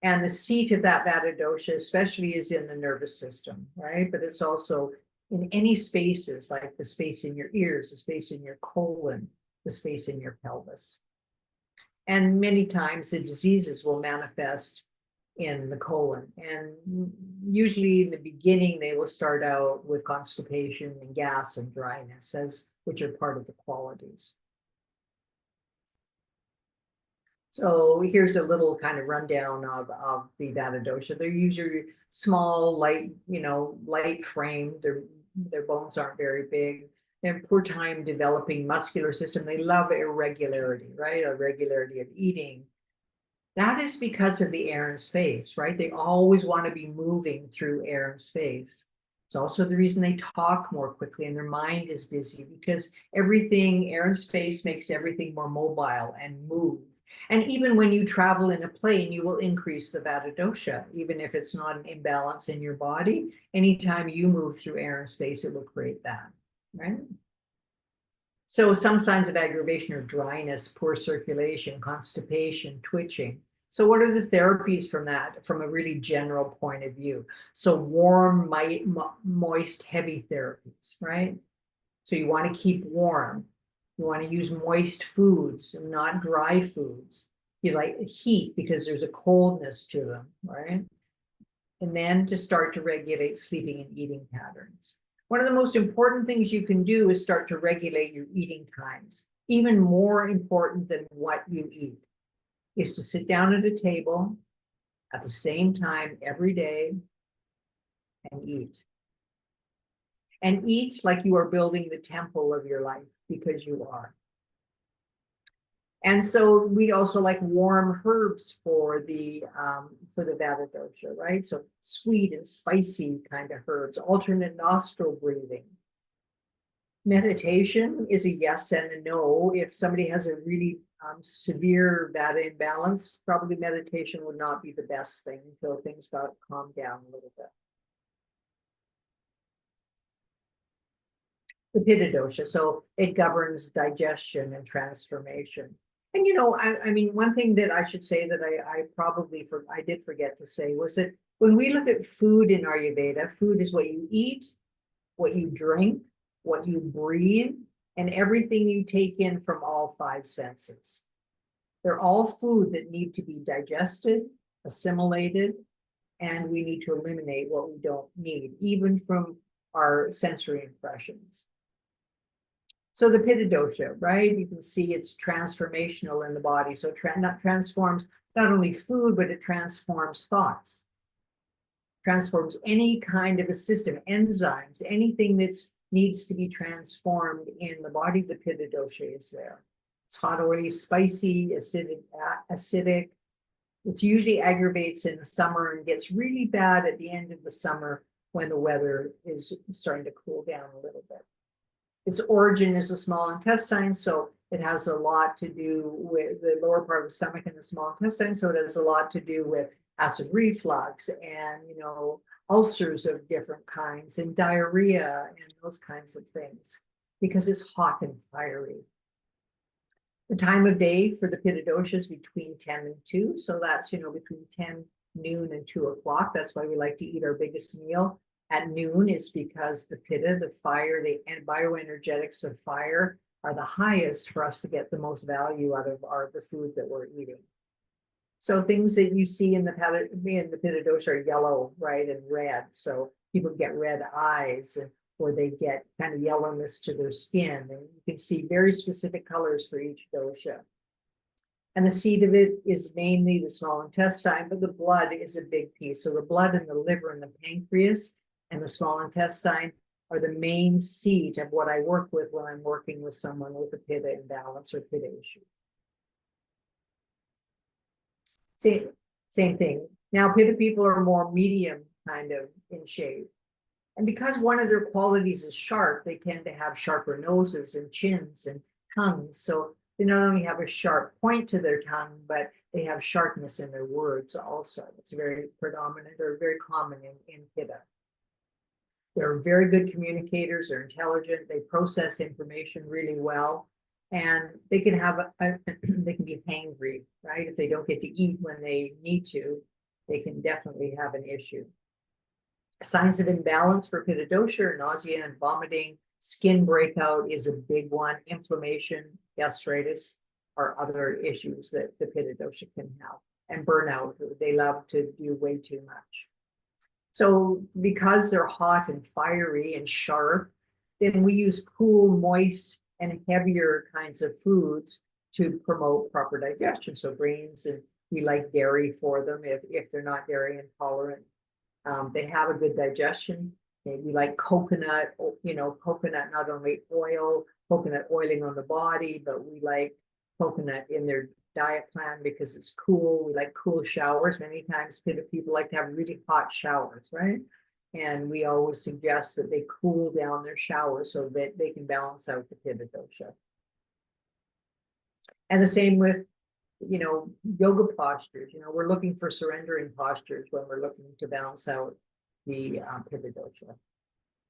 And the seat of that Vata dosha especially is in the nervous system, right? But it's also in any spaces, like the space in your ears, the space in your colon, the space in your pelvis. And many times the diseases will manifest in the colon. And usually in the beginning, they will start out with constipation and gas and dryness, which are part of the qualities. So here's a little kind of rundown of the Vata dosha. They're usually small, light, light framed. Their bones aren't very big. They have poor time developing muscular system. They love irregularity, right? Irregularity of eating. That is because of the air and space, right? They always want to be moving through air and space. It's also the reason they talk more quickly and their mind is busy, because everything, air and space, makes everything more mobile and move. And even when you travel in a plane, you will increase the Vata dosha, even if it's not an imbalance in your body. Anytime you move through air and space, it will create that, right? So some signs of aggravation are dryness, poor circulation, constipation, twitching. So what are the therapies from that, from a really general point of view? So warm, moist, heavy therapies, right? So you want to keep warm. You want to use moist foods and not dry foods. You like heat because there's a coldness to them, right? And then to start to regulate sleeping and eating patterns. One of the most important things you can do is start to regulate your eating times. Even more important than what you eat is to sit down at a table at the same time every day and eat. And eat like you are building the temple of your life, because you are. And so we also like warm herbs for the Vata dosha, right? So sweet and spicy kind of herbs, alternate nostril breathing. Meditation is a yes and a no. If somebody has a really severe Vata imbalance, probably meditation would not be the best thing until things got calmed down a little bit. The Pitta dosha, so it governs digestion and transformation. And I mean, one thing that I should say that I did forget to say was that when we look at food in Ayurveda, food is what you eat, what you drink, what you breathe, and everything you take in from all five senses. They're all food that need to be digested, assimilated, and we need to eliminate what we don't need, even from our sensory impressions. So the Pitta dosha, right? You can see it's transformational in the body. So transforms not only food, but it transforms thoughts, transforms any kind of a system, enzymes, anything that needs to be transformed in the body. The Pitta dosha is there. It's hot, oily, spicy, acidic. It usually aggravates in the summer and gets really bad at the end of the summer when the weather is starting to cool down a little bit. Its origin is the small intestine, so it has a lot to do with the lower part of the stomach and the small intestine. So it has a lot to do with acid reflux and, ulcers of different kinds and diarrhea and those kinds of things, because it's hot and fiery. The time of day for the Pitta dosha is between 10 and 2. So that's, between 10 noon and 2 o'clock. That's why we like to eat our biggest meal at noon, is because the Pitta, the fire, the bioenergetics of fire are the highest for us to get the most value out of the food that we're eating. So things that you see in the Pitta dosha are yellow, right, and red. So people get red eyes, or they get kind of yellowness to their skin. And you can see very specific colors for each dosha. And the seat of it is mainly the small intestine, but the blood is a big piece. So the blood and the liver and the pancreas and the small intestine are the main seat of what I work with when I'm working with someone with a Pitta imbalance or Pitta issue. Same thing. Now, Pitta people are more medium kind of in shape. And because one of their qualities is sharp, they tend to have sharper noses and chins and tongues. So they not only have a sharp point to their tongue, but they have sharpness in their words also. It's very predominant or very common in Pitta. They're very good communicators, they're intelligent, they process information really well, and they can have they can be hangry, right? If they don't get to eat when they need to, they can definitely have an issue. Signs of imbalance for Pitta dosha are nausea and vomiting. Skin breakout is a big one. Inflammation, gastritis are other issues that the Pitta dosha can have. And burnout, they love to do way too much. So because they're hot and fiery and sharp, then we use cool, moist, and heavier kinds of foods to promote proper digestion. So grains, and we like dairy for them if they're not dairy intolerant. They have a good digestion. We like coconut, coconut, not only oil, coconut oiling on the body, but we like coconut in their diet plan because it's cool. We like cool showers. Many times Pitta people like to have really hot showers, right? And we always suggest that they cool down their shower so that they can balance out the Pitta dosha. And the same with, yoga postures. We're looking for surrendering postures when we're looking to balance out the Pitta dosha.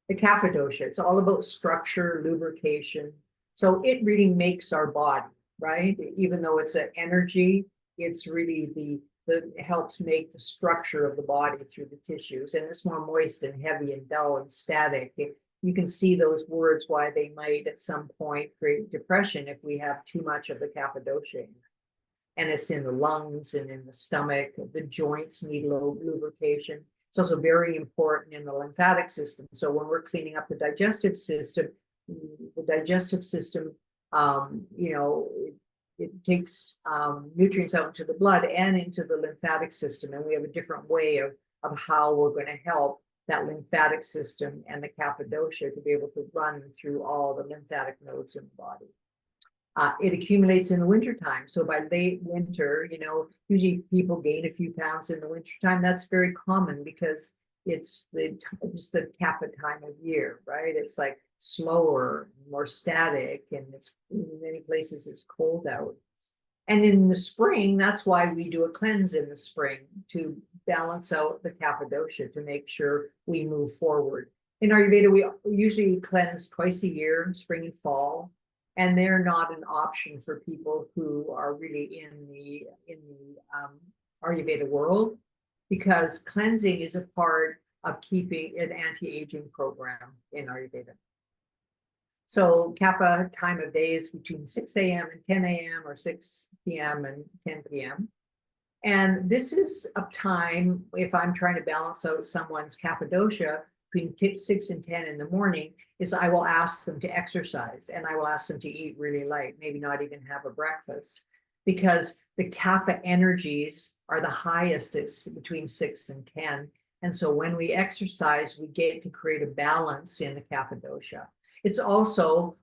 The Kapha dosha, it's all about structure, lubrication. So it really makes our body, right? Even though it's an energy, it's really the helps make the structure of the body through the tissues. And it's more moist and heavy and dull and static. You can see those words why they might at some point create depression if we have too much of the Kapha dosha. And it's in the lungs and in the stomach. The joints need low lubrication. It's also very important in the lymphatic system. So when we're cleaning up the digestive system, it takes nutrients out into the blood and into the lymphatic system. And we have a different way of how we're going to help that lymphatic system and the Kapha dosha to be able to run through all the lymphatic nodes in the body. It accumulates in the wintertime. So by late winter, usually people gain a few pounds in the wintertime. That's very common because it's the Kapha time of year, right? It's like slower, more static, and it's in many places it's cold out. And in the spring, that's why we do a cleanse in the spring to balance out the Kapha dosha to make sure we move forward. In Ayurveda, we usually cleanse twice a year, spring and fall. And they're not an option for people who are really in the Ayurveda world, because cleansing is a part of keeping an anti-aging program in Ayurveda. So Kapha time of day is between 6 a.m. and 10 a.m. or 6 p.m. and 10 p.m. And this is a time, if I'm trying to balance out someone's Kapha dosha between 6 and 10 in the morning, is I will ask them to exercise and I will ask them to eat really light, maybe not even have a breakfast, because the Kapha energies are the highest between 6 and 10. And so when we exercise, we get to create a balance in the Kapha dosha. It's also,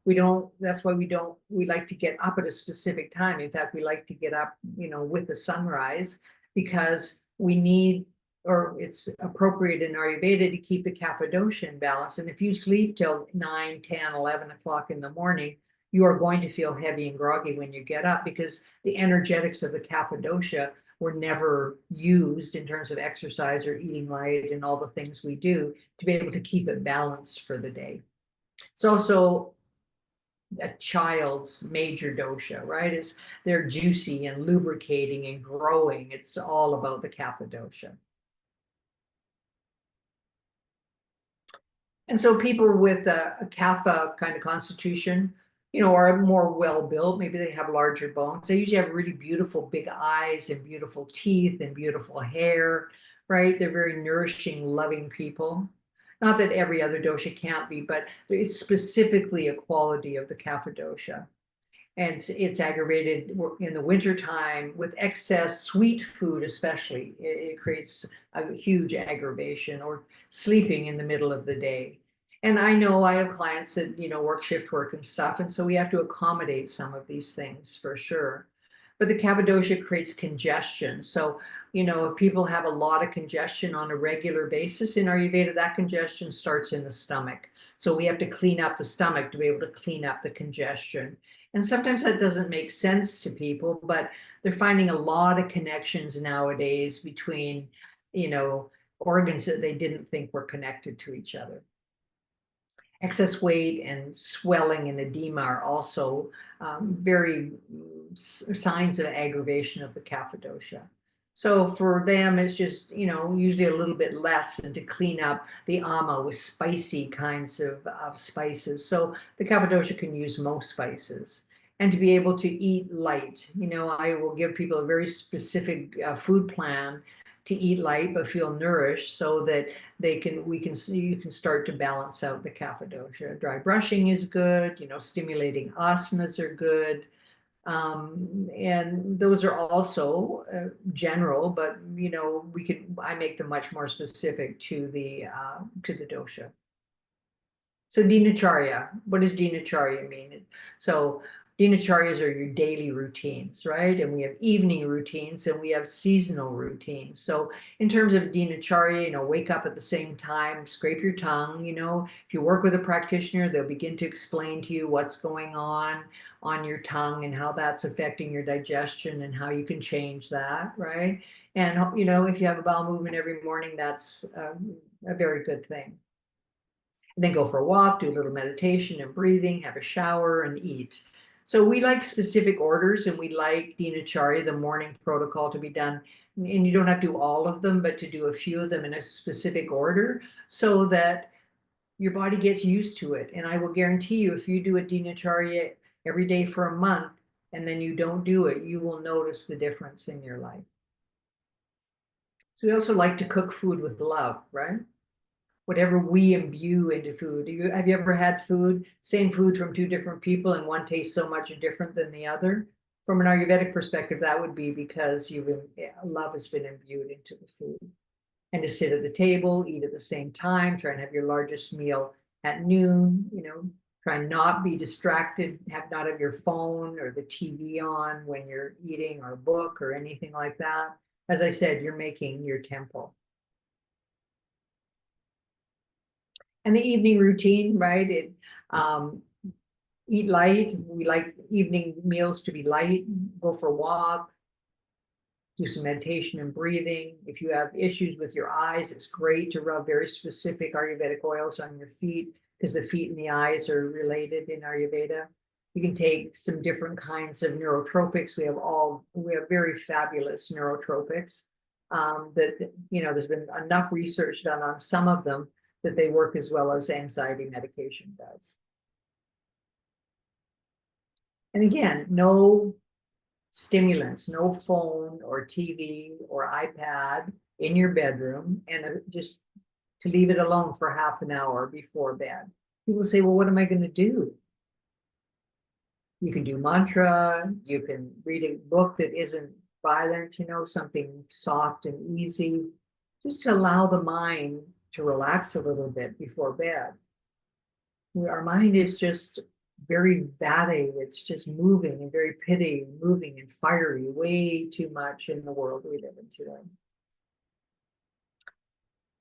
that's why we like to get up at a specific time. In fact, we like to get up, with the sunrise, because we need, or it's appropriate in Ayurveda to keep the Kapha dosha in balance. And if you sleep till 9, 10, 11 o'clock in the morning, you are going to feel heavy and groggy when you get up, because the energetics of the Kapha dosha were never used in terms of exercise or eating light and all the things we do to be able to keep it balanced for the day. It's also a child's major dosha, right? They're juicy and lubricating and growing. It's all about the Kapha dosha. And so people with a Kapha kind of constitution, are more well-built. Maybe they have larger bones. They usually have really beautiful big eyes and beautiful teeth and beautiful hair, right? They're very nourishing, loving people. Not that every other dosha can't be, but it's specifically a quality of the Kapha dosha. And it's aggravated in the wintertime with excess sweet food, especially. It creates a huge aggravation, or sleeping in the middle of the day. And I know I have clients that, work shift work and stuff. And so we have to accommodate some of these things for sure. But the Kapha dosha creates congestion. So, if people have a lot of congestion on a regular basis in Ayurveda, that congestion starts in the stomach. So we have to clean up the stomach to be able to clean up the congestion. And sometimes that doesn't make sense to people, but they're finding a lot of connections nowadays between, organs that they didn't think were connected to each other. Excess weight and swelling and edema are also very signs of aggravation of the Kapha dosha. So for them, it's just, usually a little bit less, and to clean up the ama with spicy kinds of spices. So the Kapha dosha can use most spices. And to be able to eat light, I will give people a very specific food plan to eat light but feel nourished, so that you can start to balance out the Kapha dosha. Dry brushing is good, stimulating asanas are good. And those are also general, but I make them much more specific to the dosha. So dinacharya, what does dinacharya mean? So Dinacharyas are your daily routines, right? And we have evening routines and we have seasonal routines. So in terms of dinacharya, wake up at the same time, scrape your tongue, if you work with a practitioner, they'll begin to explain to you what's going on your tongue and how that's affecting your digestion and how you can change that, right? And, if you have a bowel movement every morning, that's a very good thing. And then go for a walk, do a little meditation and breathing, have a shower and eat. So we like specific orders and we like dinacharya, the morning protocol, to be done. And you don't have to do all of them, but to do a few of them in a specific order so that your body gets used to it. And I will guarantee you, if you do a dinacharya every day for a month and then you don't do it, you will notice the difference in your life. So we also like to cook food with love, right? Whatever we imbue into food. Have you ever had same food from two different people, and one tastes so much different than the other? From an Ayurvedic perspective, that would be because love has been imbued into the food. And to sit at the table, eat at the same time, try and have your largest meal at noon, try and not be distracted, not have your phone or the TV on when you're eating, or a book or anything like that. As I said, you're making your temple. And the evening routine, right? Eat light. We like evening meals to be light. Go for a walk. Do some meditation and breathing. If you have issues with your eyes, it's great to rub very specific Ayurvedic oils on your feet, because the feet and the eyes are related in Ayurveda. You can take some different kinds of neurotropics. We have very fabulous neurotropics that, there's been enough research done on some of them that they work as well as anxiety medication does. And again, no stimulants, no phone or TV or iPad in your bedroom, and just to leave it alone for half an hour before bed. People say, well, what am I going to do? You can do mantra, you can read a book that isn't violent, something soft and easy, just to allow the mind to relax a little bit before bed. Our mind is just very Vata, it's just moving and very pitty, moving and fiery, way too much in the world we live in today.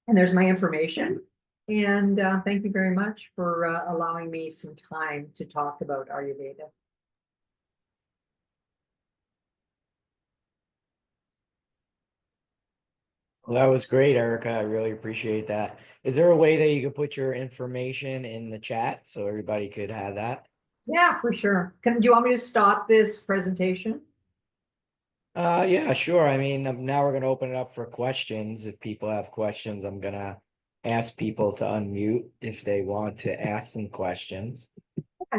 And there's my information. And thank you very much for allowing me some time to talk about Ayurveda. Well, that was great, Erica. I really appreciate that. Is there a way that you could put your information in the chat so everybody could have that? Yeah, for sure. Do you want me to stop this presentation? Yeah, sure. I mean, now we're going to open it up for questions. If people have questions, I'm going to ask people to unmute if they want to ask some questions.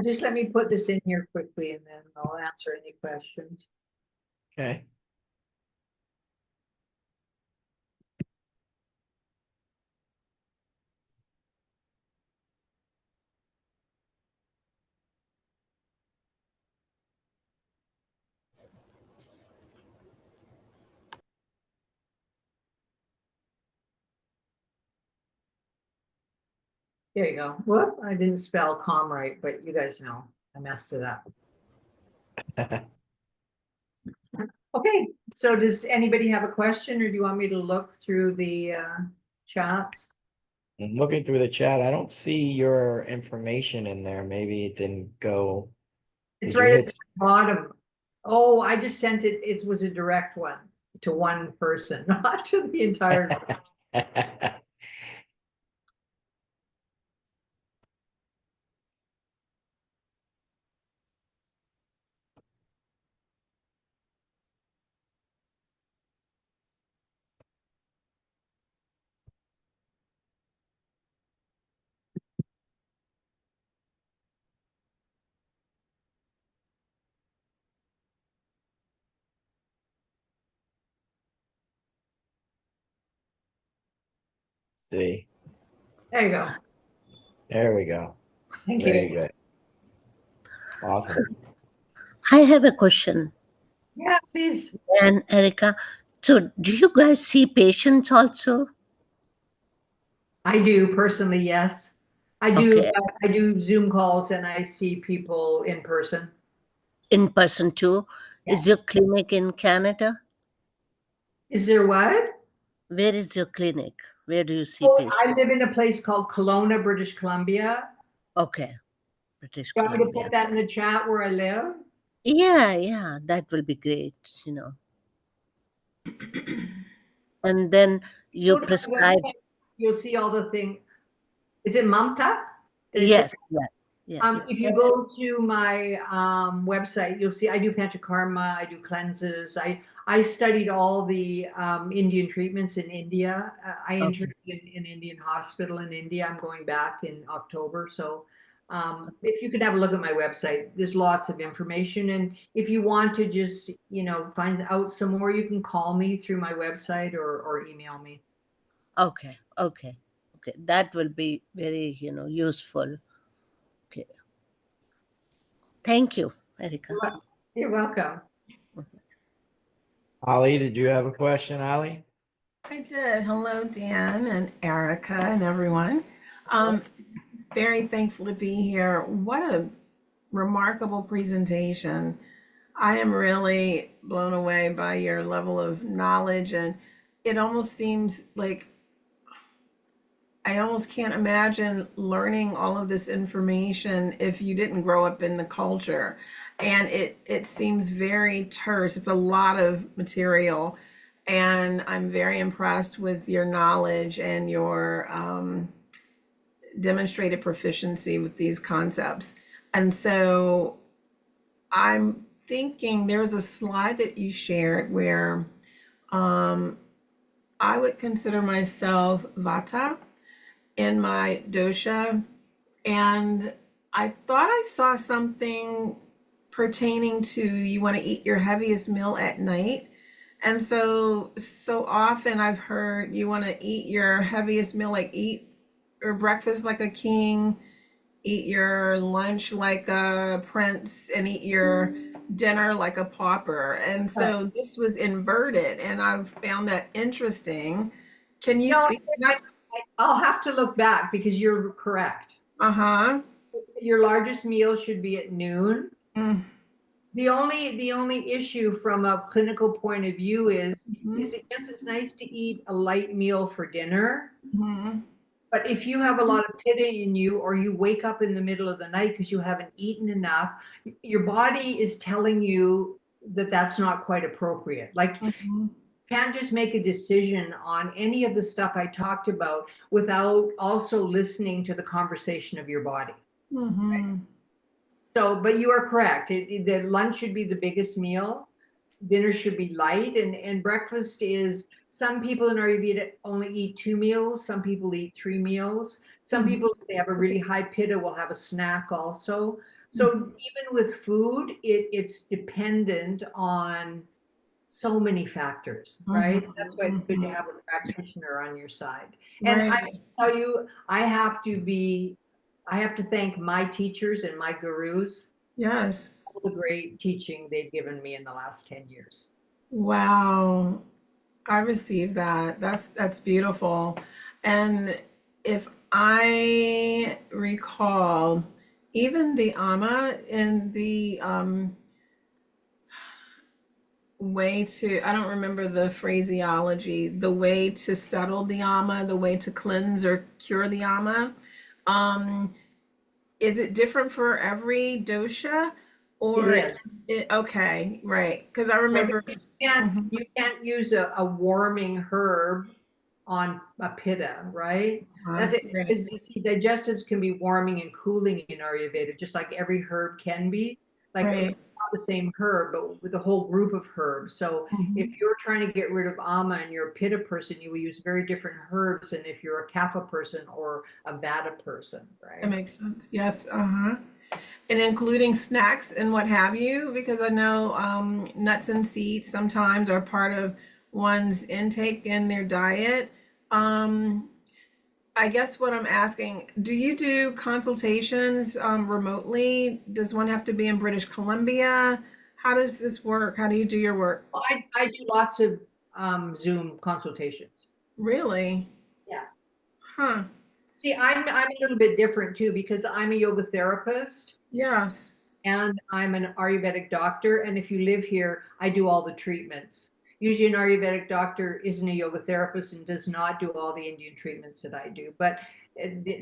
Just let me put this in here quickly and then I'll answer any questions. Okay. There you go. Whoop, I didn't spell calm right, but you guys know I messed it up. Okay, so does anybody have a question, or do you want me to look through the chats? I'm looking through the chat. I don't see your information in there. Maybe it didn't go. It's Did you right at hit the bottom. Oh, I just sent it. It was a direct one to one person, not to the entire group. See. There you go. There we go. Thank Very you. good. Awesome. I have a question. Yeah, please. And Erica, so do you guys see patients also? I do personally, yes. I do. Okay. I do Zoom calls and I see people in person. in person too. Is your clinic in Canada? Is there what? Where is your clinic? Where do you see Oh, I patients? live in a place called Kelowna, British Columbia. Okay, British You want me to Columbia. put that in the chat where I live? Yeah, that will be great, you know. And then you Go to my prescribe. website, you'll see all the things. Is it Mamta? Did I Yes, say? yes. If you go to my website, you'll see I do panchakarma, I do cleanses. I studied all the Indian treatments in India. I Okay, interned in an Indian hospital in India. I'm going back in October. So if you could have a look at my website, there's lots of information. And if you want to just, find out some more, you can call me through my website or email me. okay. That will be very, useful. Okay. Thank you, Erika. You're welcome. Ali, did you have a question, Ali? I did. Hello, Dan and Erica and everyone. Um, very thankful to be here. What a remarkable presentation. I am really blown away by your level of knowledge, and it almost seems like I almost can't imagine learning all of this information if you didn't grow up in the culture. And it seems very terse. It's a lot of material. And I'm very impressed with your knowledge and your demonstrated proficiency with these concepts. And so I'm thinking there's a slide that you shared where I would consider myself Vata in my dosha, and I thought I saw something pertaining to you want to eat your heaviest meal at night. And so often I've heard you want to eat your heaviest meal, like eat your breakfast like a king, eat your lunch like a prince, and eat your dinner like a pauper. And so this was inverted, and I've found that interesting. Can you No, speak to that? I'll have to look back because you're correct. Uh-huh. Your largest meal should be at noon. Mm. The only issue from a clinical point of view is Mhm. yes, it's nice to eat a light meal for dinner, Mhm. but if you have a lot of pitta in you or you wake up in the middle of the night because you haven't eaten enough, your body is telling you that that's not quite appropriate. Like Mhm. can't just make a decision on any of the stuff I talked about without also listening to the conversation of your body. Mhm. So, but you are correct. The lunch should be the biggest meal. Dinner should be light, and breakfast is. Some people in Ayurveda only eat 2 meals. Some people eat 3 meals. Some Mhm. people, if they have a really high pitta, will have a snack also. So even with food, it's dependent on so many factors, right? That's why it's good to Mhm. have a practitioner on your side. And I Right. tell you, I have to thank my teachers and my gurus Yes. for all the great teaching they've given me in the last 10 years. Wow. I received that. That's beautiful. And if I recall, even the Amma in the way to, I don't remember the phraseology, the way to settle the Amma, the way to cleanse or cure the Amma. Um, is it different for every dosha? It Or is. okay, right. Because I Right? remember. Mhm. You can't use a warming herb on a pitta, right? That's it. Right. Because you see, digestives can be warming and cooling in Ayurveda, just like every herb can be. Like Right. not the same herb, but with a whole group of herbs. So if Mhm. you're trying to get rid of ama and you're a pitta person, you will use very different herbs than if you're a kapha person or a vata person, That right? makes sense. Yes. Uh-huh. And including snacks and what have you, because I know nuts and seeds sometimes are part of one's intake in their diet. Um, I guess what I'm asking, do you do consultations remotely? Does one have to be in British Columbia? How does this work? How do you do your work? I do lots of Zoom consultations. Really? Yeah. Huh. See, I'm a little bit different too because I'm a yoga therapist. Yes. and I'm an Ayurvedic doctor. And if you live here, I do all the treatments. Usually an Ayurvedic doctor isn't a yoga therapist and does not do all the Indian treatments that I do. But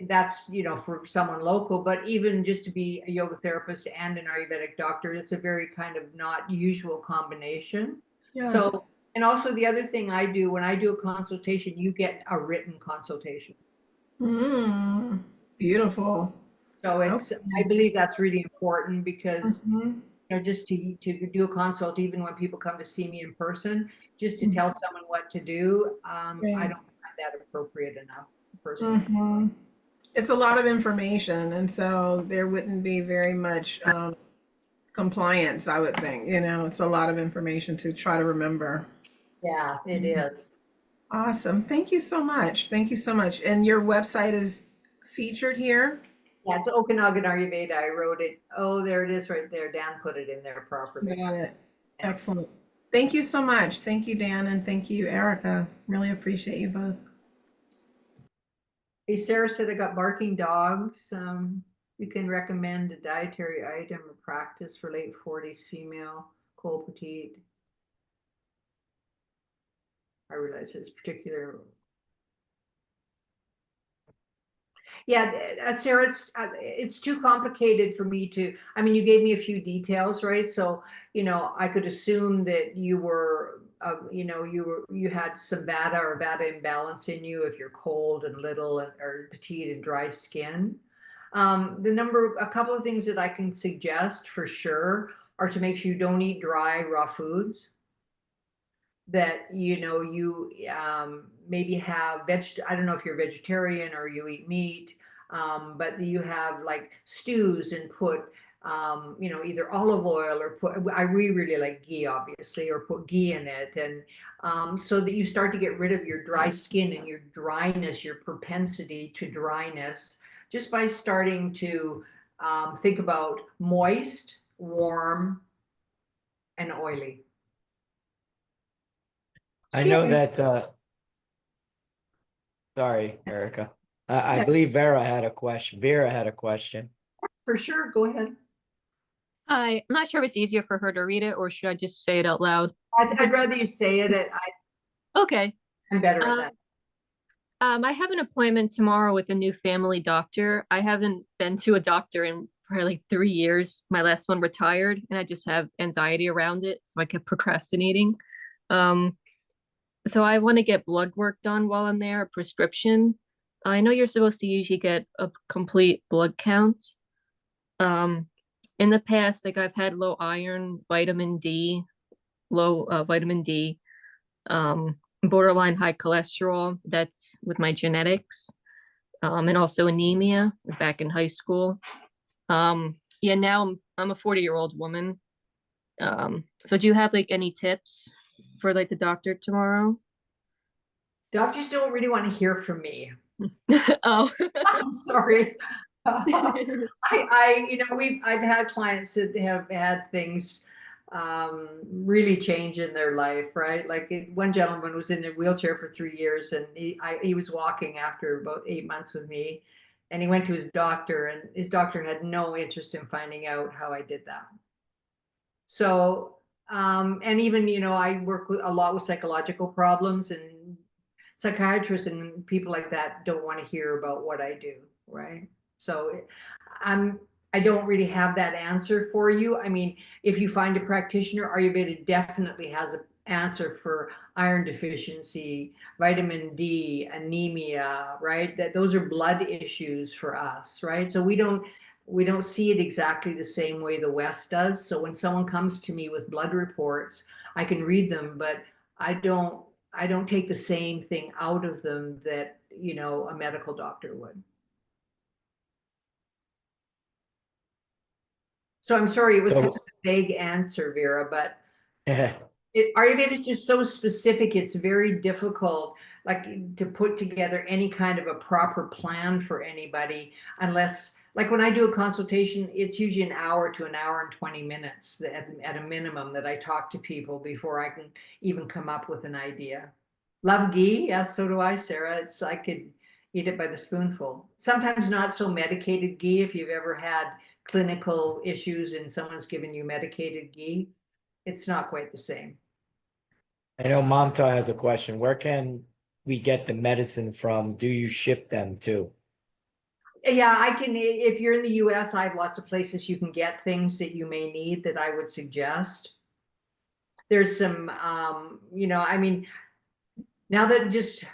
that's, for someone local, but even just to be a yoga therapist and an Ayurvedic doctor, it's a very kind of not usual combination. Yes. So, and also the other thing I do, when I do a consultation, you get a written consultation. Beautiful. So I Okay. believe that's really important because, Mhm. just to do a consult, even when people come to see me in person, just to Mhm. tell someone what to do, I Right. don't find that appropriate enough personally. Mhm. It's a lot of information, and so there wouldn't be very much compliance, I would think. It's a lot of information to try to remember. Yeah, it is. Awesome. Thank you so much. Thank you so much. And your website is featured here? Yeah, it's Okanagan Ayurveda. I wrote it. Oh, there it is right there. Dan put it in there properly. Got it. Yeah. Excellent. Thank you so much. Thank you, Dan, and thank you, Erica. Really appreciate you both. Hey, Sarah said I got barking dogs. You can recommend a dietary item or practice for late 40s female, cold petite. I realize it's particular. Yeah, Sarah, it's too complicated for me to. I mean, you gave me a few details, right? So, I could assume that you were, you had some Vata or Vata imbalance in you if you're cold and little or petite and dry skin. A couple of things that I can suggest for sure are to make sure you don't eat dry, raw foods. That you maybe have I don't know if you're vegetarian or you eat meat, but you have like stews and put either olive oil or we really like ghee obviously, or put ghee in it, and so that you start to get rid of your dry skin and your dryness, your propensity to dryness, just by starting to think about moist, warm, and oily. I know Excuse me. that, sorry, Erica. I Yeah, believe Vera had a question. Vera had a question. for sure. Go ahead. I'm not sure if it's easier for her to read it or should I just say it out loud? I'd rather you say it. Okay. I'm better at Um, that. I have an appointment tomorrow with a new family doctor. I haven't been to a doctor in probably like 3 years. My last one retired, and I just have anxiety around it, so I kept procrastinating. Um, so I want to get blood work done while I'm there, a prescription. I know you're supposed to usually get a complete blood count. Um, in the past, like I've had low iron, vitamin D, low vitamin D, borderline high cholesterol. That's with my genetics, and also anemia back in high school. Yeah, now I'm a 40-year-old woman. So do you have like any tips for like the doctor tomorrow? Doctors don't really want to hear from me. Oh. I'm sorry. I've had clients that have had things really change in their life, right? Like one gentleman was in a wheelchair for 3 years, and he was walking after about 8 months with me, and he went to his doctor, and his doctor had no interest in finding out how I did that. So, and even, I work a lot with psychological problems, and psychiatrists and people like that don't want to hear about what I do, right? So I'm I don't really have that answer for you. I mean, if you find a practitioner, Ayurveda definitely has an answer for iron deficiency, vitamin D, anemia, right? That those are blood issues for us, right? So we don't see it exactly the same way the West does. So when someone comes to me with blood reports, I can read them, but I don't take the same thing out of them that, a medical doctor would. So I'm sorry, it was kind So, of a vague answer, Vera, but yeah, Ayurveda is just so specific. It's very difficult, like, to put together any kind of a proper plan for anybody, unless, like, when I do a consultation, it's usually an hour to an hour and 20 minutes at a minimum that I talk to people before I can even come up with an idea. Love ghee? Yes, so do I, Sarah. I could eat it by the spoonful. Sometimes not so medicated ghee. If you've ever had clinical issues and someone's giving you medicated ghee, it's not quite the same. I know Mamta has a question. Where can we get the medicine from? Do you ship them to? Yeah, I can, if you're in the US, I have lots of places you can get things that you may need that I would suggest. There's some, I mean, now that just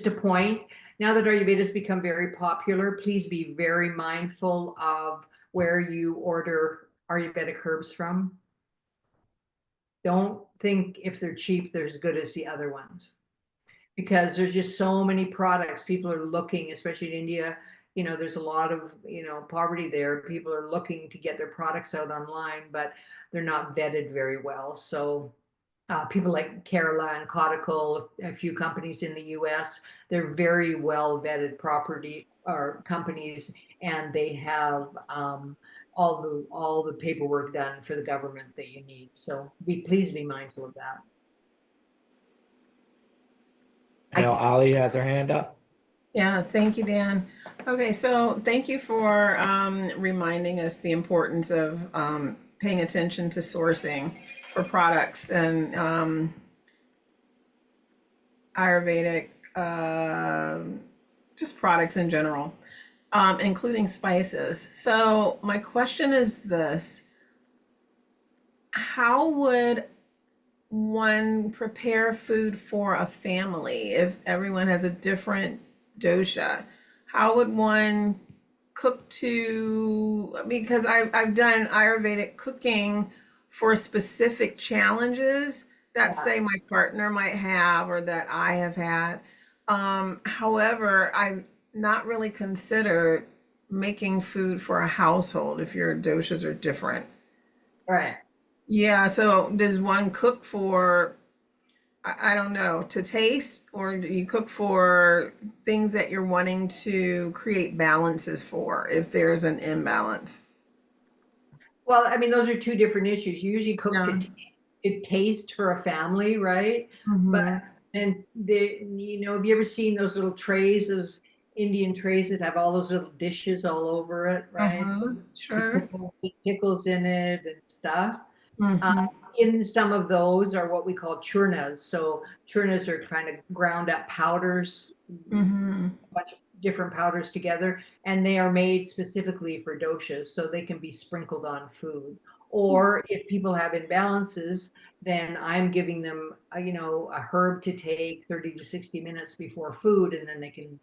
a point, now that Ayurveda has become very popular, please be very mindful of where you order Ayurvedic herbs from. Don't think if they're cheap, they're as good as the other ones. Because there's just so many products. People are looking, especially in India, there's a lot of, poverty there. People are looking to get their products out online, but they're not vetted very well. So people like Kerala and Kottakkal, a few companies in the US, they're very well vetted property or companies, and they have all the paperwork done for the government that you need. So please be mindful of that. I know Ali has her hand up. Yeah, thank you, Dan. Okay, so thank you for reminding us the importance of paying attention to sourcing for products and Ayurvedic, just products in general, including spices. So my question is this: how would one prepare food for a family if everyone has a different dosha? How would one cook because I've done Ayurvedic cooking for specific challenges that say my partner might have or that I have had. However, I've not really considered making food for a household if your doshas are different. Right. Yeah, so does one cook for, I don't know, to taste, or do you cook for things that you're wanting to create balances for if there's an imbalance? Well, I mean, those are two different issues. You usually cook Yeah. to taste for a family, right? But and have you ever seen those little trays, those Indian trays that have all those little dishes all over it, right? Sure. Pickles in it and stuff. Mhm. In some of those are what we call churnas. So churnas are kind of ground up powders, Mhm. a bunch of different powders together, and they are made specifically for doshas, so they can be sprinkled on food. Or if people have imbalances, then I'm giving them, a herb to take 30 to 60 minutes before food, and then they can,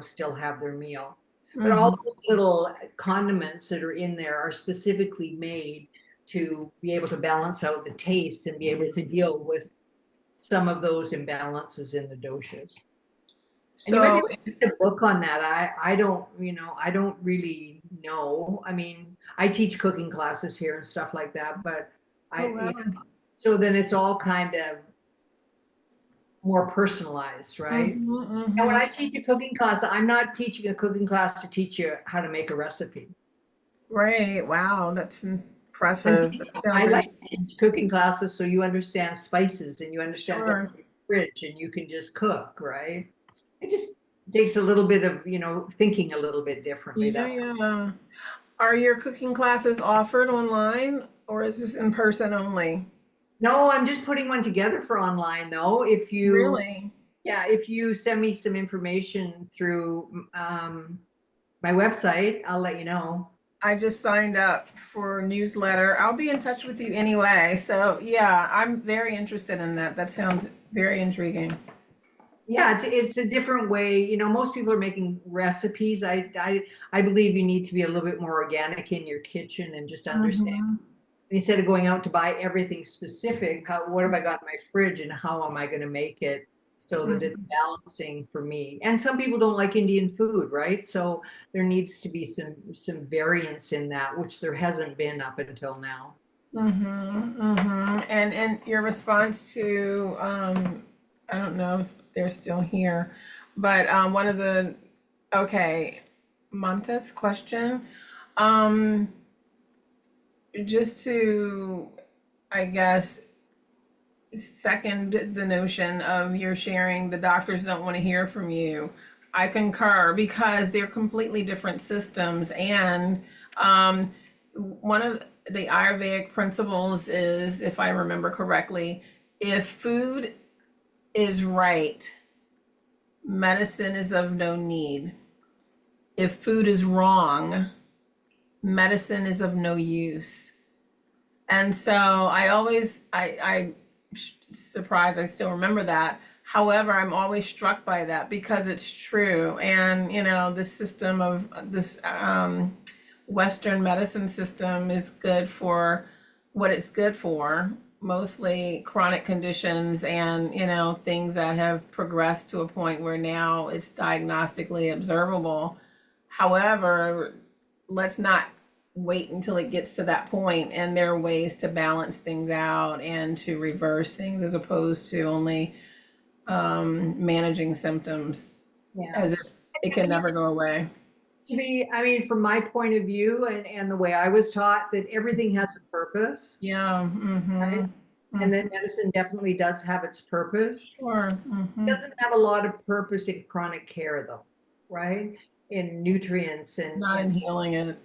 still have their meal. But all those little condiments that are in there are specifically made to be able to balance out the taste and be able to deal with some of those imbalances in the doshas. And you might So, be able to read a book on that. I don't, I don't really know. I mean, I teach cooking classes here and stuff like that, but oh, wow. so then it's all kind of more personalized, right? And when I teach a cooking class, I'm not teaching a cooking class to teach you how to make a recipe. Right. Wow, that's impressive. That sounds I like like to teach cooking classes so you understand spices and you understand what's sure. in the fridge and you can just cook, right? It just takes a little bit of, thinking a little bit differently. Yeah, That's yeah. Are your cooking classes offered online or is this in person only? No, I'm just putting one together for online though. Really? If you send me some information through my website, I'll let you know. I just signed up for a newsletter. I'll be in touch with you anyway. So, yeah, I'm very interested in that. That sounds very intriguing. Yeah, it's a different way. Most people are making recipes. I believe you need to be a little bit more organic in your kitchen and just understand. Mhm. Instead of going out to buy everything specific, what have I got in my fridge and how am I going to make it so that it's balancing for me? And some people don't like Indian food, right? So there needs to be some variance in that, which there hasn't been up until now. And your response to I don't know if they're still here, but one of the okay, Manta's question. Um just to I guess second the notion of your sharing the doctors don't want to hear from you. I concur because they're completely different systems. And one of the Ayurvedic principles is, if I remember correctly, if food is right, medicine is of no need. If food is wrong, medicine is of no use. And so I surprised I still remember that. However, I'm always struck by that because it's true. And, you know, this system of this Western medicine system is good for what it's good for, mostly chronic conditions and, you know, things that have progressed to a point where now it's diagnostically observable. However, let's not wait until it gets to that point, and there are ways to balance things out and to reverse things as opposed to only managing symptoms Yeah. as if it can never go away. I mean, from my point of view and the way I was taught, that everything has a purpose, Yeah. right? And that medicine definitely does have its purpose. Sure. It doesn't have a lot of purpose in chronic care, though, right? In nutrients and Not in healing it.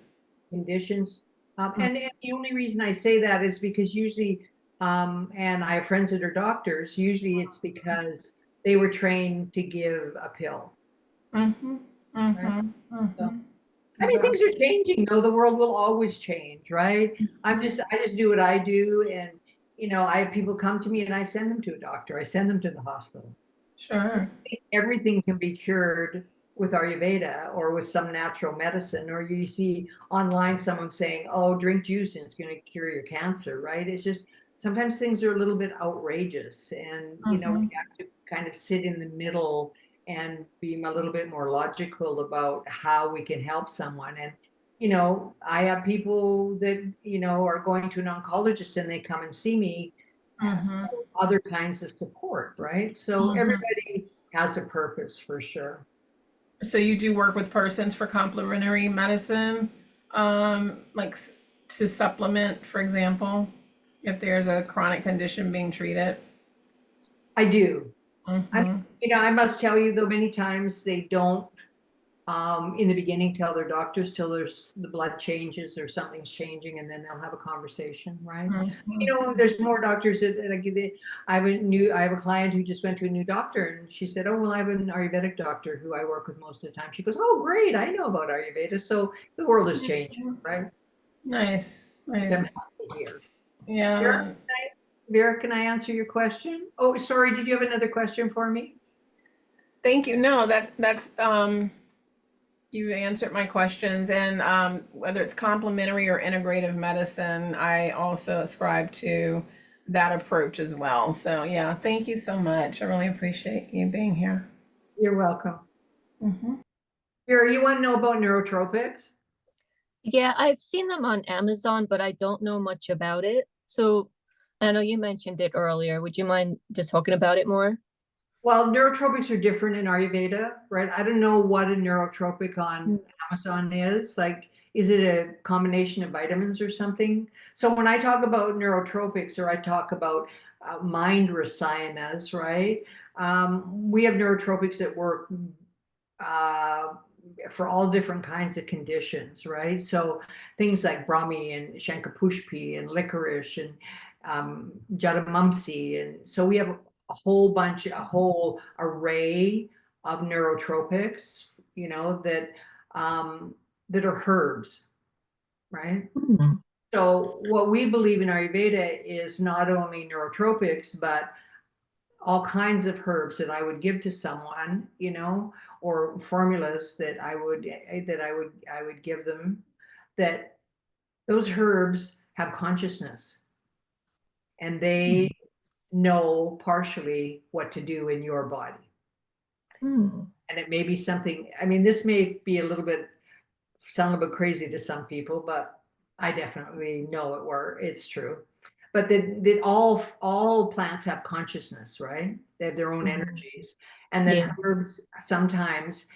conditions. And the only reason I say that is because usually, and I have friends that are doctors, usually it's because they were trained to give a pill. So, I mean, things are changing, though. The world will always change, right? I just do what I do. And, you know, I have people come to me and I send them to a doctor. I send them to the hospital. Sure. Everything can be cured with Ayurveda or with some natural medicine, or you see online someone saying, oh, drink juice and it's going to cure your cancer, right? It's just sometimes things are a little bit outrageous, and you know, we have to kind of sit in the middle and be a little bit more logical about how we can help someone. And you know, I have people that, you know, are going to an oncologist and they come and see me for other kinds of support, right? So everybody has a purpose for sure. So you do work with persons for complementary medicine, like to supplement, for example, if there's a chronic condition being treated? I do. You know, I must tell you though, many times they don't in the beginning tell their doctors till there's the blood changes or something's changing, and then they'll have a conversation, right? You know, there's more doctors that I have a client who just went to a new doctor, and she said, oh, well, I have an Ayurvedic doctor who I work with most of the time. She goes, oh, great, I know about Ayurveda. So the world is changing, right? Nice. I'm Nice. happy here. Yeah. Vera, can I answer your question? Oh, sorry, did you have another question for me? Thank you. No, that's you answered my questions. And whether it's complementary or integrative medicine, I also ascribe to that approach as well. So yeah, thank you so much. I really appreciate you being here. You're welcome. Vera, you want to know about neurotropics? Yeah, I've seen them on Amazon, but I don't know much about it. So I know you mentioned it earlier. Would you mind just talking about it more? Well, neurotropics are different in Ayurveda, right? I don't know what a neurotropic on Amazon is. Like, is it a combination of vitamins or something? So when I talk about neurotropics, or I talk about mind rasayanas, right? We have neurotropics that work for all different kinds of conditions, right? So things like Brahmi and Shankapushpi and licorice and Jadamumsi. And so we have a whole array of neurotropics, you know, that are herbs, right? So what we believe in Ayurveda is not only neurotropics, but all kinds of herbs that I would give to someone, you know, or formulas that I would give them, that those herbs have consciousness and they know partially what to do in your body. And it may be something, I mean, this may be sound a little bit crazy to some people, but I definitely know it's true. But that all plants have consciousness, right? They have their own energies, and that herbs sometimes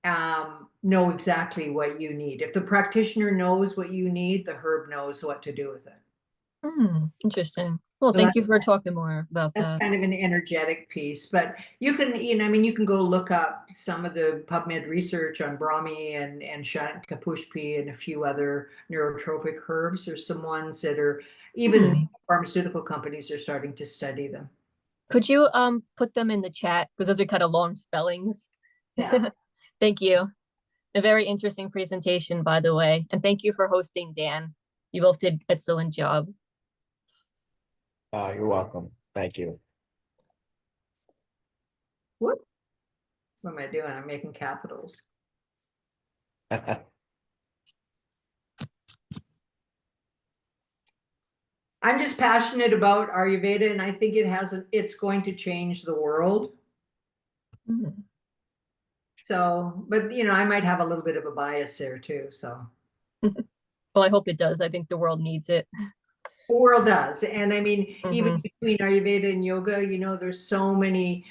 know exactly what you need. If the practitioner knows what you need, the herb knows what to do with it. Interesting. Well, So thank you for talking more about that's that. kind of an energetic piece, but you can, I mean, you can go look up some of the PubMed research on Brahmi and Kapushpi and a few other neurotropic herbs. There's some ones that are even pharmaceutical companies are starting to study them. Could you put them in the chat because those are kind of long spellings? Yeah. Thank you. A very interesting presentation, by the way, and thank you for hosting, Dan. You both did excellent job. You're welcome. Thank you. What am I doing? I'm making capitals. I'm just passionate about Ayurveda, and I think it's going to change the world. So, but I might have a little bit of a bias there too. So, Well, I hope it does. I think the world needs it. the world does, and I mean, even between Ayurveda and yoga, there's so many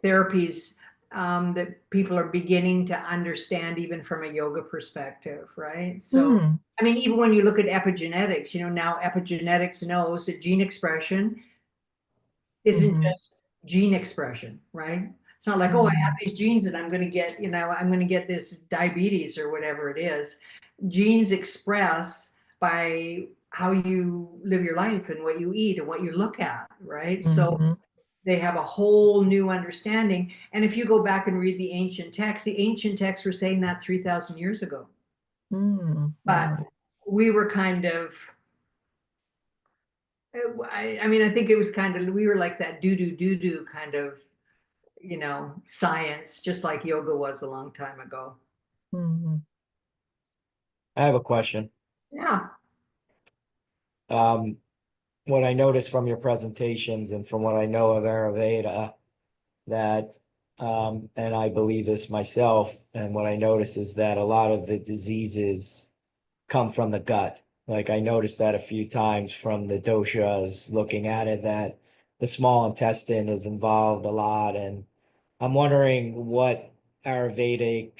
therapies that people are beginning to understand, even from a yoga perspective, right? So, I mean, even when you look at epigenetics, now epigenetics knows that gene expression isn't just gene expression, right? It's not like, oh, I have these genes and I'm going to get, I'm going to get this diabetes or whatever it is. Genes express by how you live your life and what you eat and what you look at, right? So they have a whole new understanding. And if you go back and read the ancient texts were saying that 3,000 years ago. But we were kind of, I mean, I think it was kind of, we were like that do kind of, science, just like yoga was a long time ago. I have a question. Yeah. What I noticed from your presentations and from what I know of Ayurveda, that, and I believe this myself, and what I notice is that a lot of the diseases come from the gut. Like I noticed that a few times from the doshas, looking at it, that the small intestine is involved a lot. And I'm wondering what Ayurvedic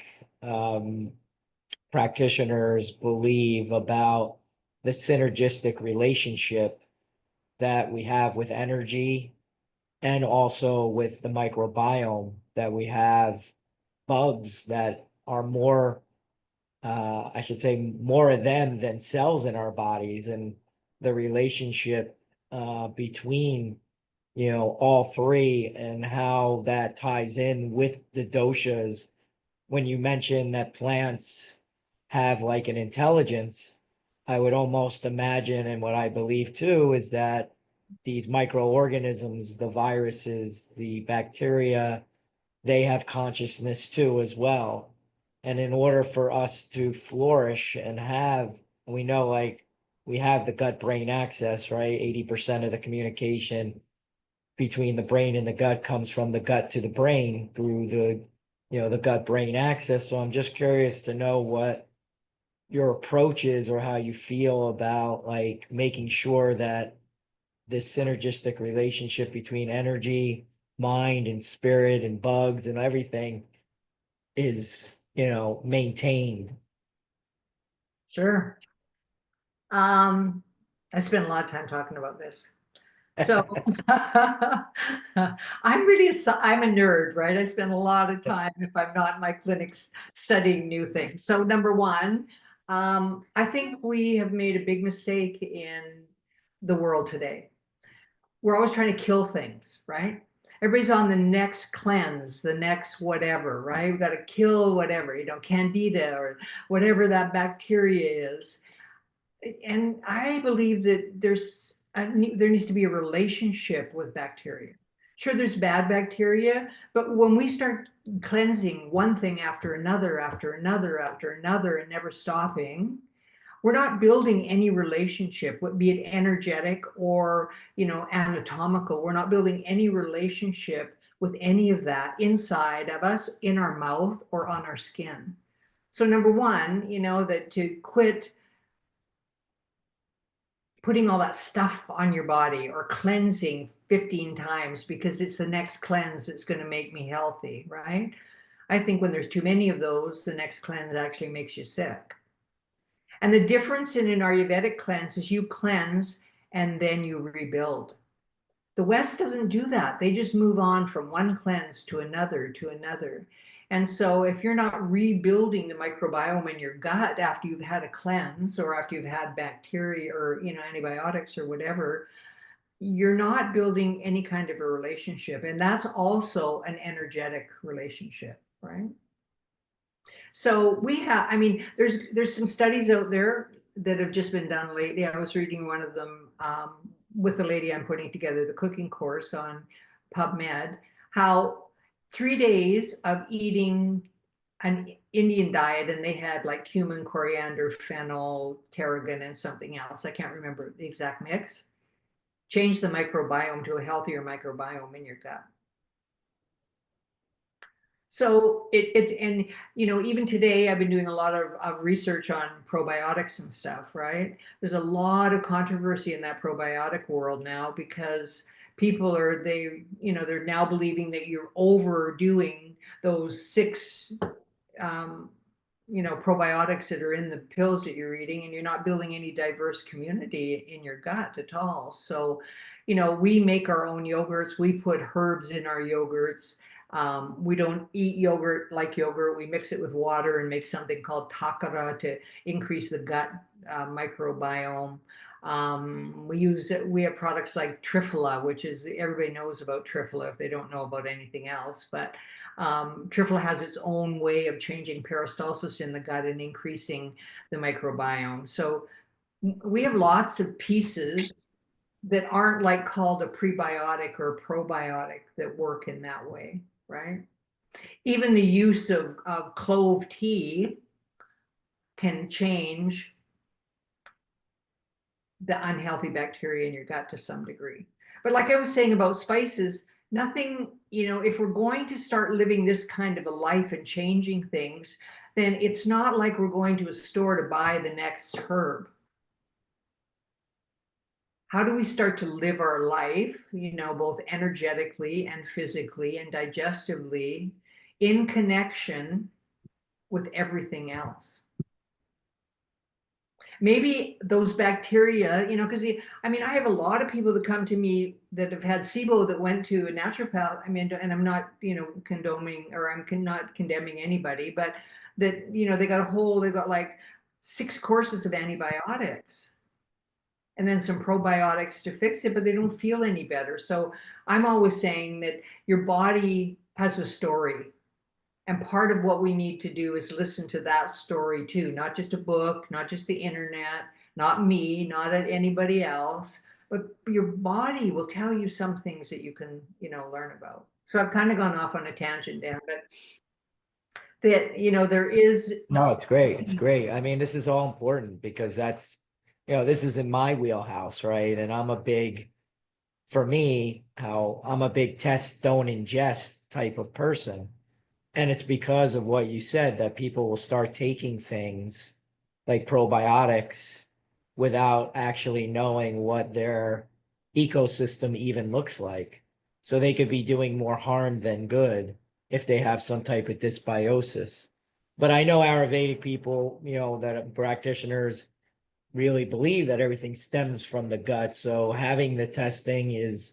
practitioners believe about the synergistic relationship that we have with energy and also with the microbiome, that we have bugs that are more, I should say, more of them than cells in our bodies, and the relationship between all three and how that ties in with the doshas. When you mention that plants have like an intelligence, I would almost imagine, and what I believe too, is that these microorganisms, the viruses, the bacteria, they have consciousness too as well. And in order for us to flourish and have, we know, like, we have the gut brain axis, right? 80% of the communication between the brain and the gut comes from the gut to the brain through the gut brain axis. So I'm just curious to know what your approach is, or how you feel about like making sure that this synergistic relationship between energy, mind, and spirit, and bugs and everything is, maintained. Sure. I spent a lot of time talking about this. So I'm a nerd, right? I spend a lot of time, if I'm not in my clinics, studying new things. So number one, I think we have made a big mistake in the world today. We're always trying to kill things, right? Everybody's on the next cleanse, the next whatever, right? We've got to kill whatever, candida or whatever that bacteria is. And I believe that there needs to be a relationship with bacteria. Sure, there's bad bacteria, but when we start cleansing one thing after another, and never stopping, we're not building any relationship, be it energetic or anatomical. We're not building any relationship with any of that inside of us, in our mouth, or on our skin. So number one, that to quit putting all that stuff on your body or cleansing 15 times because it's the next cleanse that's going to make me healthy, right? I think when there's too many of those, the next cleanse actually makes you sick. And the difference in an Ayurvedic cleanse is you cleanse and then you rebuild. The West doesn't do that. They just move on from one cleanse to another to another. And so if you're not rebuilding the microbiome in your gut after you've had a cleanse or after you've had bacteria or, antibiotics or whatever, you're not building any kind of a relationship. And that's also an energetic relationship, right? So we have, there's some studies out there that have just been done lately. I was reading one of them with the lady I'm putting together the cooking course on PubMed, how 3 days of eating an Indian diet, and they had like cumin, coriander, fennel, tarragon, and something else. I can't remember the exact mix. Change the microbiome to a healthier microbiome in your gut. So and even today I've been doing a lot of research on probiotics and stuff, right? There's a lot of controversy in that probiotic world now because people they're now believing that you're overdoing those 6 probiotics that are in the pills that you're eating, and you're not building any diverse community in your gut at all. So, we make our own yogurts. We put herbs in our yogurts. We don't eat yogurt like yogurt. We mix it with water and make something called takara to increase the gut microbiome. We have products like Triphala, which is, everybody knows about Triphala if they don't know about anything else, but Triphala has its own way of changing peristalsis in the gut and increasing the microbiome. So we have lots of pieces that aren't like called a prebiotic or a probiotic that work in that way, right? Even the use of clove tea can change the unhealthy bacteria in your gut to some degree. But like I was saying about spices, nothing, if we're going to start living this kind of a life and changing things, then it's not like we're going to a store to buy the next herb. How do we start to live our life, both energetically and physically and digestively in connection with everything else? Maybe those bacteria, because I have a lot of people that come to me that have had SIBO that went to a naturopath. And I'm not, condoning, or I'm not condemning anybody, but that, they got like 6 courses of antibiotics and then some probiotics to fix it, but they don't feel any better. So I'm always saying that your body has a story. And part of what we need to do is listen to that story too, not just a book, not just the internet, not me, not anybody else, but your body will tell you some things that you can, learn about. So I've kind of gone off on a tangent, Dan, but that, there is. No, it's great. It's great. This is all important because that's, this is in my wheelhouse, right? And for me, I'm a big test, don't ingest type of person. And it's because of what you said that people will start taking things like probiotics without actually knowing what their ecosystem even looks like. So they could be doing more harm than good if they have some type of dysbiosis. But I know Ayurvedic people, that are practitioners really believe that everything stems from the gut. So having the testing is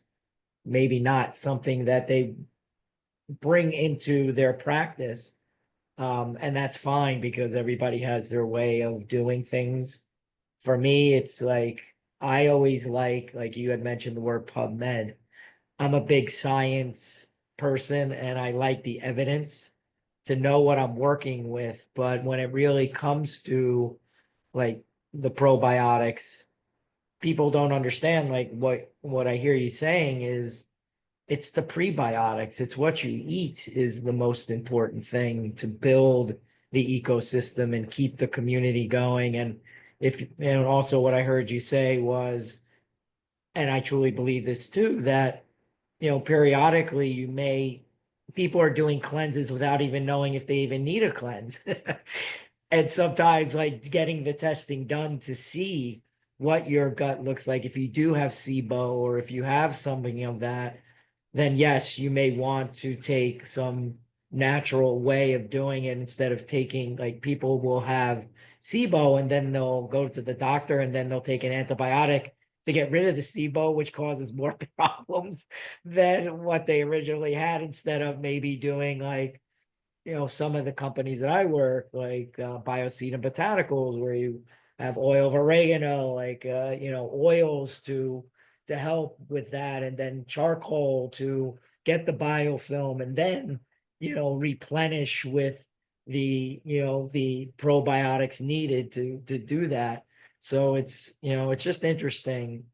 maybe not something that they bring into their practice. And that's fine because everybody has their way of doing things. For me, it's like, I always like you had mentioned the word PubMed. I'm a big science person and I like the evidence to know what I'm working with. But when it really comes to like the probiotics, people don't understand like what I hear you saying is it's the prebiotics. It's what you eat is the most important thing to build the ecosystem and keep the community going. And also what I heard you say was, and I truly believe this too, that, periodically people are doing cleanses without even knowing if they even need a cleanse. And sometimes like getting the testing done to see what your gut looks like, if you do have SIBO or if you have something of that, then yes, you may want to take some natural way of doing it instead of taking, like people will have SIBO and then they'll go to the doctor and then they'll take an antibiotic to get rid of the SIBO, which causes more problems than what they originally had, instead of maybe doing like, some of the companies that I work, like Bioseed and Botanicals, where you have oil of oregano, like oils to help with that, and then charcoal to get the biofilm, and then replenish with the probiotics needed to do that. So it's just interesting,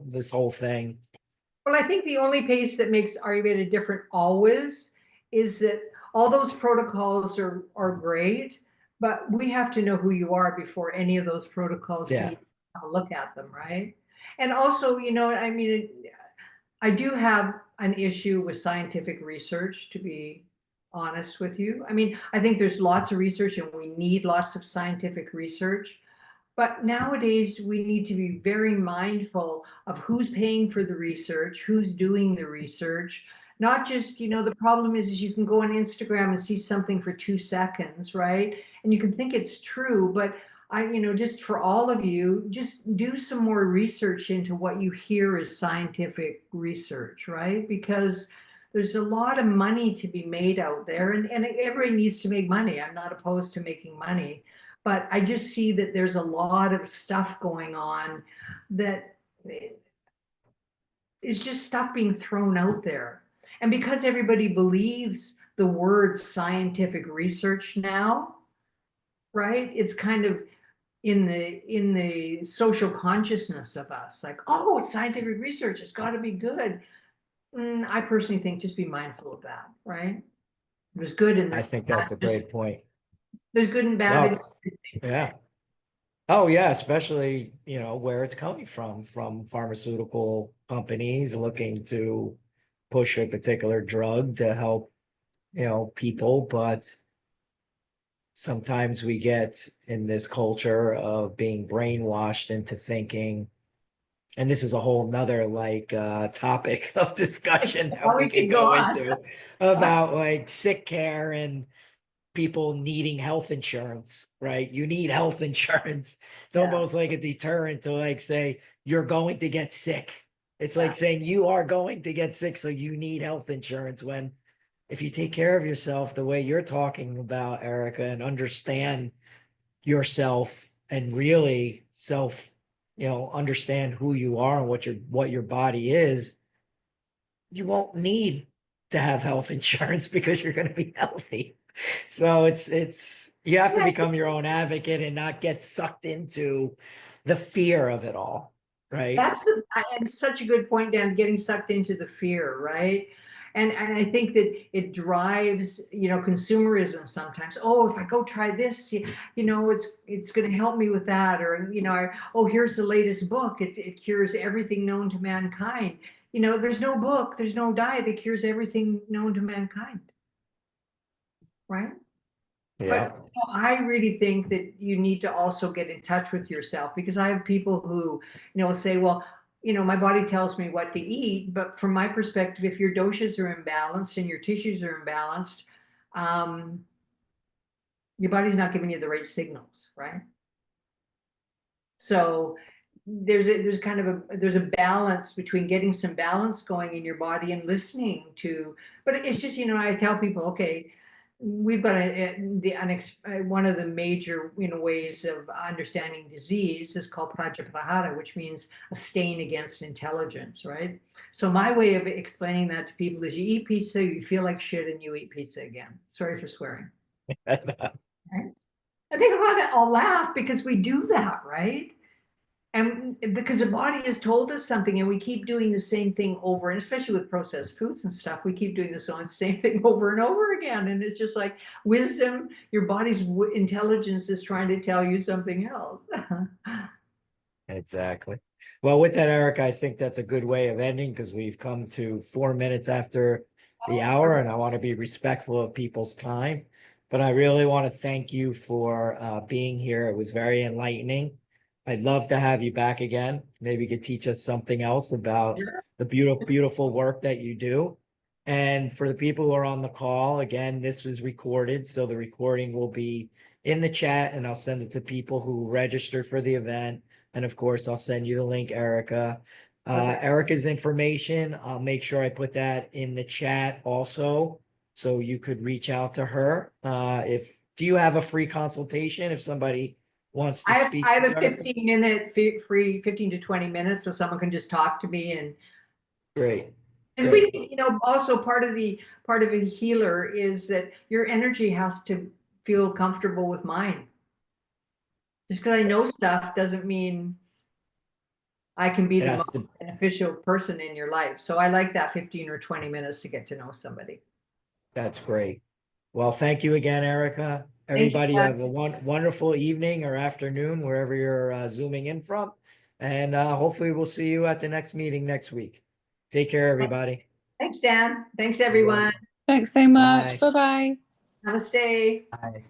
this whole thing. Well, I think the only piece that makes Ayurveda different always is that all those protocols are great, but we have to know who you are before any of those protocols Yeah. we have a look at them, right? And also, I mean, I do have an issue with scientific research, to be honest with you. I mean, I think there's lots of research and we need lots of scientific research. But nowadays, we need to be very mindful of who's paying for the research, who's doing the research. Not just, the problem is you can go on Instagram and see something for 2 seconds, right? And you can think it's true, but just for all of you, just do some more research into what you hear as scientific research, right? Because there's a lot of money to be made out there, and everybody needs to make money. I'm not opposed to making money, but I just see that there's a lot of stuff going on that is just stuff being thrown out there. And because everybody believes the word scientific research now, right? It's kind of in the social consciousness of us, like, oh, it's scientific research, it's got to be good. I personally think just be mindful of that, right? There's good in I there. think that's a great point. There's good and bad. No, in everything. yeah. Oh, yeah, especially, where it's coming from pharmaceutical companies looking to push a particular drug to help, people. But sometimes we get in this culture of being brainwashed into thinking, and this is a whole nother like topic of discussion that Well, we we can could go go on. into, about like sick care and people needing health insurance, right? You need health insurance. It's Yeah. almost like a deterrent to like say you're going to get sick. It's Yeah. like saying you are going to get sick, so you need health insurance, when if you take care of yourself the way you're talking about, Erica, and understand yourself and really understand who you are and what your body is, you won't need to have health insurance because you're going to be healthy. So it's you have to Yeah. become your own advocate and not get sucked into the fear of it all, right? And such a good point, Dan, getting sucked into the fear, right? And I think that it drives, consumerism sometimes. Oh, if I go try this, it's going to help me with that. Or, oh, here's the latest book. It cures everything known to mankind. There's no book, there's no diet that cures everything known to mankind, right? Yeah. But I really think that you need to also get in touch with yourself, because I have people who, say, well, my body tells me what to eat, but from my perspective, if your doshas are imbalanced and your tissues are imbalanced, um, your body's not giving you the right signals, right? So there's kind of there's a balance between getting some balance going in your body and listening to, but it's just, I tell people, okay, we've got one of the major ways of understanding disease is called prajaprahara, which means a stain against intelligence, right? So my way of explaining that to people is you eat pizza, you feel like shit, and you eat pizza again. Sorry for swearing. Right? I think I'll laugh because we do that, right? And because the body has told us something and we keep doing the same thing over, and especially with processed foods and stuff, we keep doing the same thing over and over again. And it's just like wisdom, your body's intelligence is trying to tell you something else. Exactly. Well, with that, Eric, I think that's a good way of ending, because we've come to 4 minutes after the hour, and I want to be respectful of people's time. But I really want to thank you for being here. It was very enlightening. I'd love to have you back again. Maybe you could teach us something else about the beautiful work that you do. And for the people who are on the call, again, this was recorded, so the recording will be in the chat, and I'll send it to people who registered for the event, And of course, I'll send you the link, Erica. Okay. Erica's information, I'll make sure I put that in the chat also. So you could reach out to her. Do you have a free consultation if somebody wants to speak? I have to a Erica? 15-minute free 15 to 20 minutes, so someone can just talk to me. And Great. because we, also part of a healer is that your energy has to feel comfortable with mine. Just because I know stuff doesn't mean I can be It the has most to, beneficial person in your life. So I like that 15 or 20 minutes to get to know somebody. that's great. Well, thank you again, Erica. Thank you, Everybody guys. have a wonderful evening or afternoon, wherever you're zooming in from. And hopefully we'll see you at the next meeting next week. Take care, everybody. Thanks, Dan. Thanks, You're everyone. welcome. Thanks so much. Bye. Bye bye. Namaste. Bye.